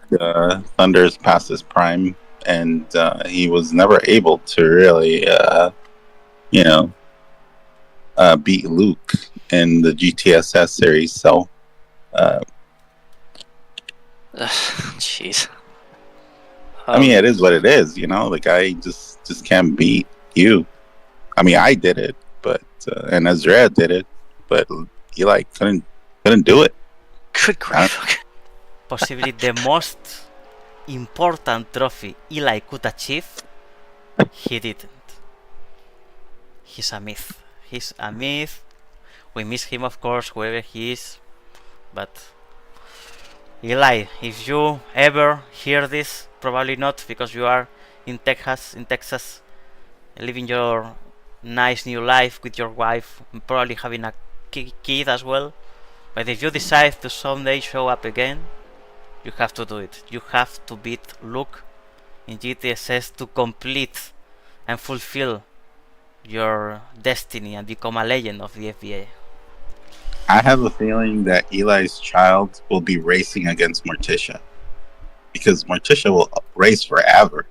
Speaker 3: Thunder's past his prime, and he was never able to really, beat Luke in the GTSS series. So,
Speaker 1: jeez.
Speaker 3: I mean, it is what it is. You know, the guy just can't beat you. I mean, I did it, but and Ezra did it, but Eli couldn't do it.
Speaker 1: Good grief.
Speaker 2: Possibly the most important trophy Eli could achieve, he didn't. He's a myth. He's a myth. We miss him, of course, wherever he is. But Eli, if you ever hear this, probably not, because you are in Texas, living your nice new life with your wife, and probably having a kid as well. But if you decide to someday show up again, you have to do it. You have to beat Luke in GTSS to complete and fulfill your destiny and become a legend of the FBA.
Speaker 3: I have a feeling that Eli's child will be racing against Morticia, because Morticia will race forever,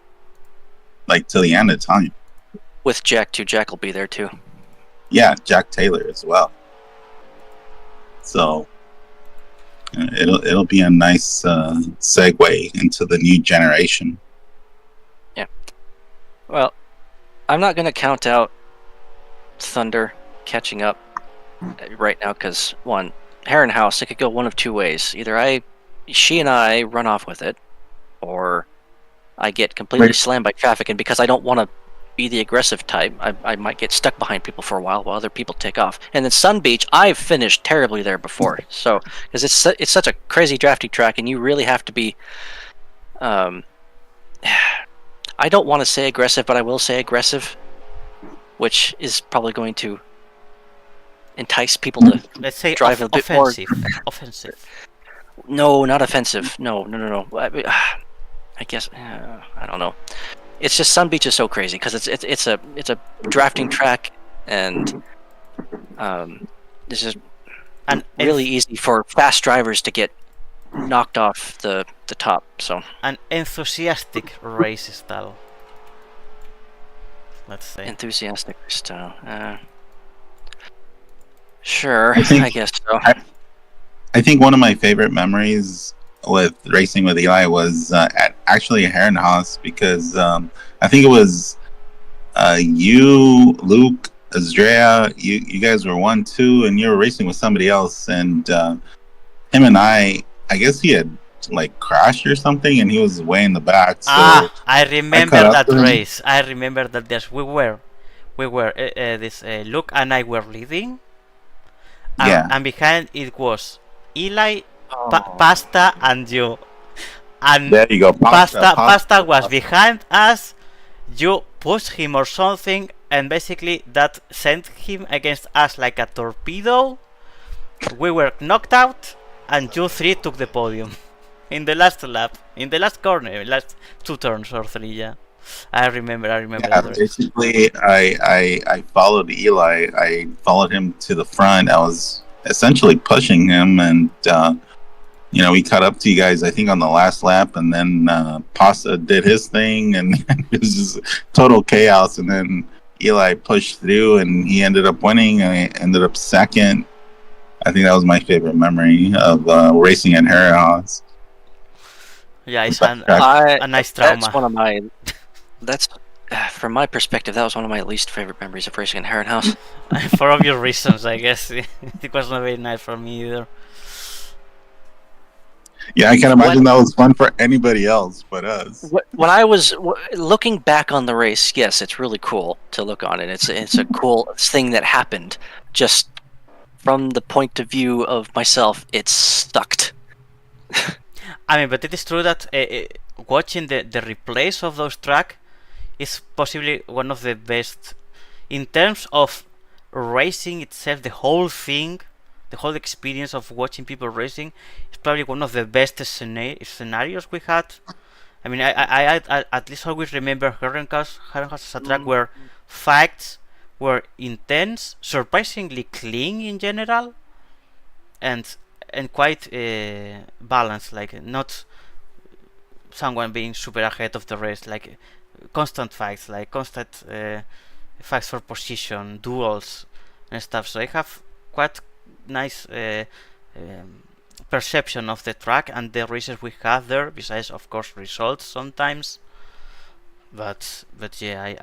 Speaker 3: like till the end of time.
Speaker 1: With Jack too. Jack will be there too.
Speaker 3: Yeah, Jack Taylor as well. So it'll be a nice segue into the new generation.
Speaker 1: Yeah. Well, I'm not going to count out Thunder catching up right now because, one, Herrenhaus, it could go one of two ways. Either she and I run off with it, or I get completely slammed by traffic, and because I don't want to be the aggressive type, I might get stuck behind people for a while other people take off. And then Sun Beach, I've finished terribly there before, so because it's such a crazy drafting track, and you really have to be. I don't want to say aggressive, but I will say aggressive, which is probably going to entice people to,
Speaker 2: let's say,
Speaker 1: drive a bit more.
Speaker 2: Offensive.
Speaker 1: No, not offensive. No. I guess I don't know. It's just Sun Beach is so crazy because it's a drafting track, and this is really easy for fast drivers to get knocked off the top. So
Speaker 2: an enthusiastic race style. Let's say
Speaker 1: enthusiastic style. Sure, I guess so.
Speaker 3: I think one of my favorite memories with racing with Eli was actually at Herrenhaus, because I think it was you, Luke, Eggstravaganza, you guys were 1-2, and you were racing with somebody else, and him and I guess he had like crashed or something, and he was way in the back. So
Speaker 2: I remember that race. I remember that. Yes, we were Luke and I were leading. And behind it was Eli, Pasta, and you. And
Speaker 3: there you go.
Speaker 2: Pasta was behind us. You pushed him or something, and basically that sent him against us like a torpedo. We were knocked out, and you three took the podium in the last lap, in the last corner, last 2 turns or 3. Yeah, I remember.
Speaker 3: Yeah, basically, I followed Eli. I followed him to the front. I was essentially pushing him, and we caught up to you guys, I think, on the last lap, and then Pasta did his thing, and it was just total chaos. And then Eli pushed through, and he ended up winning. I ended up second. I think that was my favorite memory of racing at Herrenhaus.
Speaker 2: Yeah, it's a nice trauma.
Speaker 1: That's one of my. That's from my perspective, that was one of my least favorite memories of racing in Herrenhaus.
Speaker 2: For obvious reasons, I guess. It was not very nice for me either.
Speaker 3: Yeah, I can imagine that was fun for anybody else but us.
Speaker 1: When I was looking back on the race, yes, it's really cool to look on it. It's a cool thing that happened. Just from the point of view of myself, it sucked.
Speaker 2: I mean, but it is true that watching the replays of those tracks is possibly one of the best in terms of racing itself. The whole thing, the whole experience of watching people racing is probably one of the best scenarios we had. I mean, I at least always remember Herrenhaus as a track where fights were intense, surprisingly clean in general, and quite balanced. Like not someone being super ahead of the rest. Like constant fights, like constant fights for position, duels, and stuff. So I have quite nice perception of the track and the races we have there. Besides, of course, results sometimes. But yeah,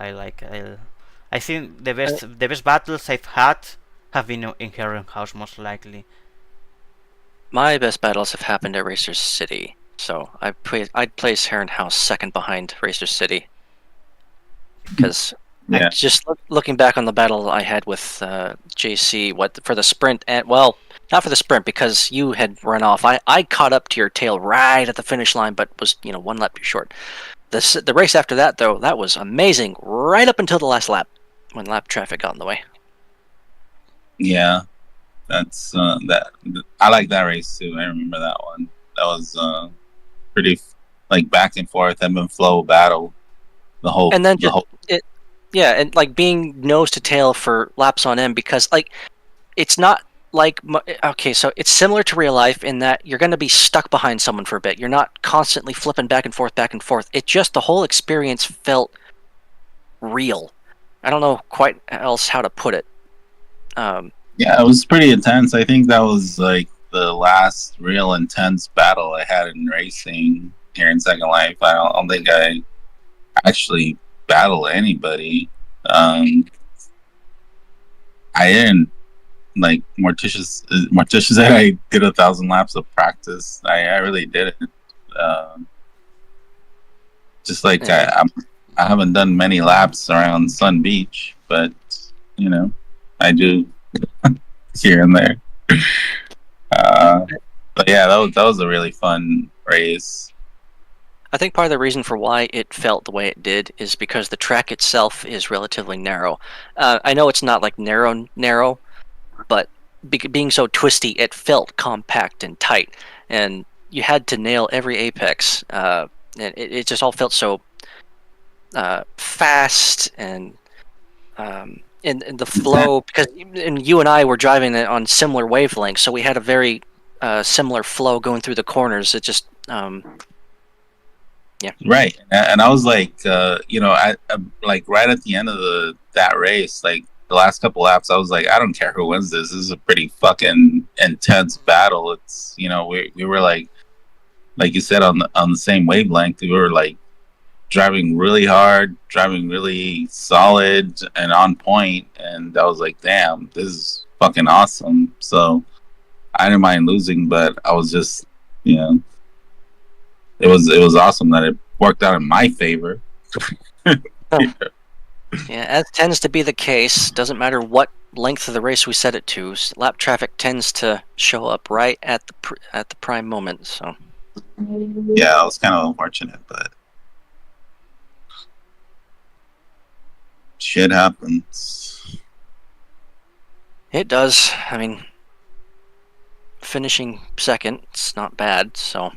Speaker 2: I think the best battles I've had have been in Herrenhaus, most likely.
Speaker 1: My best battles have happened at Racers City, so I'd place Herrenhaus second behind Racers City. Because just looking back on the battle I had with JC, for the sprint, and well, not for the sprint because you had run off. I caught up to your tail right at the finish line, but was 1 lap too short. The race after that, though, that was amazing right up until the last lap, when lap traffic got in the way.
Speaker 3: Yeah, that's that. I like that race too. I remember that one. That was pretty like back and forth, ebb and flow battle.
Speaker 1: And then
Speaker 3: The
Speaker 1: just
Speaker 3: whole.
Speaker 1: and like being nose to tail for laps on end, because like it's not like okay, so it's similar to real life in that you're going to be stuck behind someone for a bit. You're not constantly flipping back and forth, back and forth. It just the whole experience felt real. I don't know quite else how to put it.
Speaker 3: Yeah, it was pretty intense. I think that was like the last real intense battle I had in racing here in Second Life. I don't think I actually battled anybody. I didn't like Morticious. Morticious said I did 1,000 laps of practice. I really didn't. Just like I haven't done many laps around Sun Beach, but you know, I do here and there. But yeah, that was a really fun race.
Speaker 1: I think part of the reason for why it felt the way it did is because the track itself is relatively narrow. I know it's not like narrow, but being so twisty, it felt compact and tight, and you had to nail every apex. And it just all felt so fast and in the flow, because you and I were driving it on similar wavelengths, so we had a very similar flow going through the corners. It just yeah.
Speaker 3: Right, and I was like, I like right at the end of that race, like the last couple laps, I was like, I don't care who wins this. This is a pretty fucking intense battle. It's we were like you said on the same wavelength. We were like driving really hard, driving really solid and on point, and I was like, damn, this is fucking awesome. So I didn't mind losing, but I was just it was awesome that it worked out in my favor.
Speaker 1: Yeah, as tends to be the case. Doesn't matter what length of the race we set it to. Lap traffic tends to show up right at the prime moment. So
Speaker 3: yeah, it was kind of unfortunate, but shit happens.
Speaker 1: it does. I mean, finishing second, it's not bad. So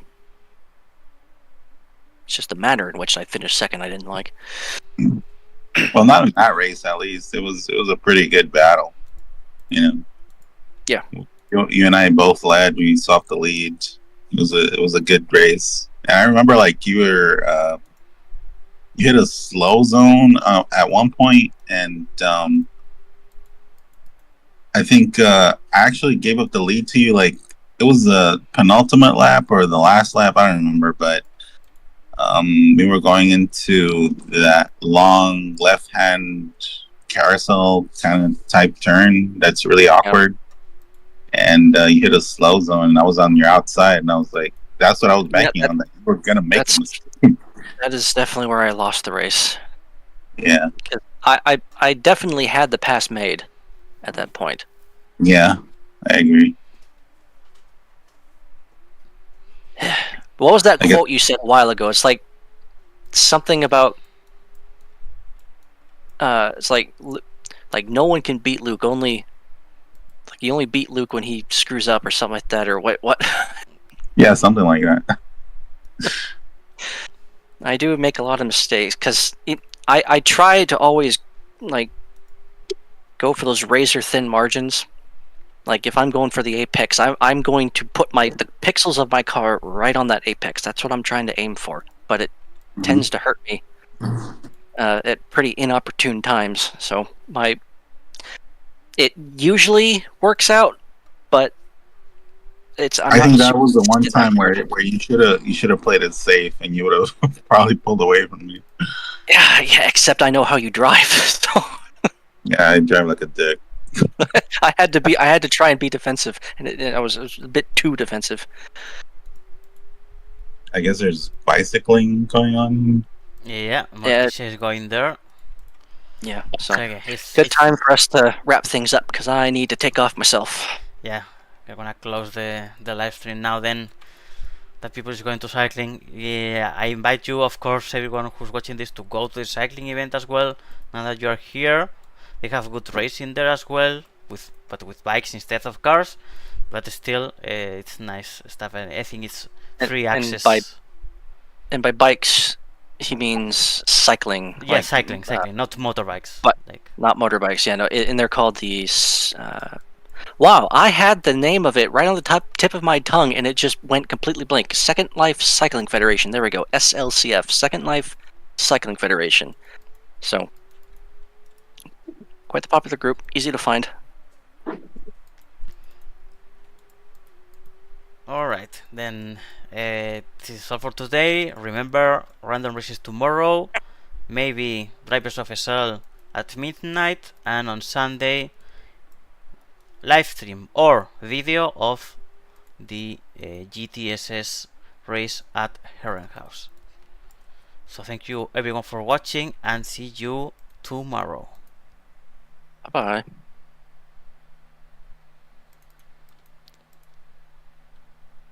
Speaker 1: it's just the manner in which I finished second I didn't like.
Speaker 3: Well, not in that race, at least. It was a pretty good battle. Yeah. You and I both led. We swapped the lead. It was a good race. And I remember like you hit a slow zone at one point, and I think I actually gave up the lead to you. Like it was the penultimate lap or the last lap. I don't remember, but we were going into that long left-hand carousel kind of type turn that's really awkward. Yep. And you hit a slow zone, and I was on your outside, and I was like, that's what I was banking on. That we're going to make a mistake.
Speaker 1: That is definitely where I lost the race.
Speaker 3: Yeah.
Speaker 1: I definitely had the pass made at that point.
Speaker 3: Yeah, I agree.
Speaker 1: What was that quote you said a while ago? It's like something about it's like no one can beat Luke. Only like you only beat Luke when he screws up or something like that. Or what?
Speaker 3: Yeah, something like that.
Speaker 1: I do make a lot of mistakes because I try to always like go for those razor thin margins. Like if I'm going for the apex, I'm going to put the pixels of my car right on that apex. That's what I'm trying to aim for. But it tends to hurt me at pretty inopportune times. So it usually works out, but
Speaker 3: I think that was the one time where you should have played it safe, and you would have probably pulled away from me.
Speaker 1: Yeah. Except I know how you drive. So.
Speaker 3: Yeah, I drive like a dick.
Speaker 1: I had to try and be defensive, and I was a bit too defensive.
Speaker 3: I guess there's bicycling going on.
Speaker 2: Yeah, Morticia is going there.
Speaker 1: Yeah, so
Speaker 2: okay,
Speaker 1: good time for us to wrap things up because I need to take off myself.
Speaker 2: Yeah, we're gonna close the live stream now. Then that people is going to cycling. Yeah, I invite you, of course, everyone who's watching this, to go to the cycling event as well. Now that you are here, They have good racing there as well, but with bikes instead of cars. But still, it's nice stuff, and I think it's free access.
Speaker 1: And by bikes, he means cycling.
Speaker 2: Yeah,
Speaker 1: like,
Speaker 2: cycling, not motorbikes.
Speaker 1: but
Speaker 2: like
Speaker 1: not motorbikes. Yeah, no, and they're called the. Wow, I had the name of it right on the tip of my tongue, and it just went completely blank. Second Life Cycling Federation. There we go. SLCF, Second Life Cycling Federation. So, quite the popular group, easy to find.
Speaker 2: Alright, then this is all for today. Remember, random races tomorrow, maybe Drivers of SL at midnight, and on Sunday, live stream or video of the GTSS race at Herrenhaus. So thank you everyone for watching, and see you tomorrow.
Speaker 1: Bye bye.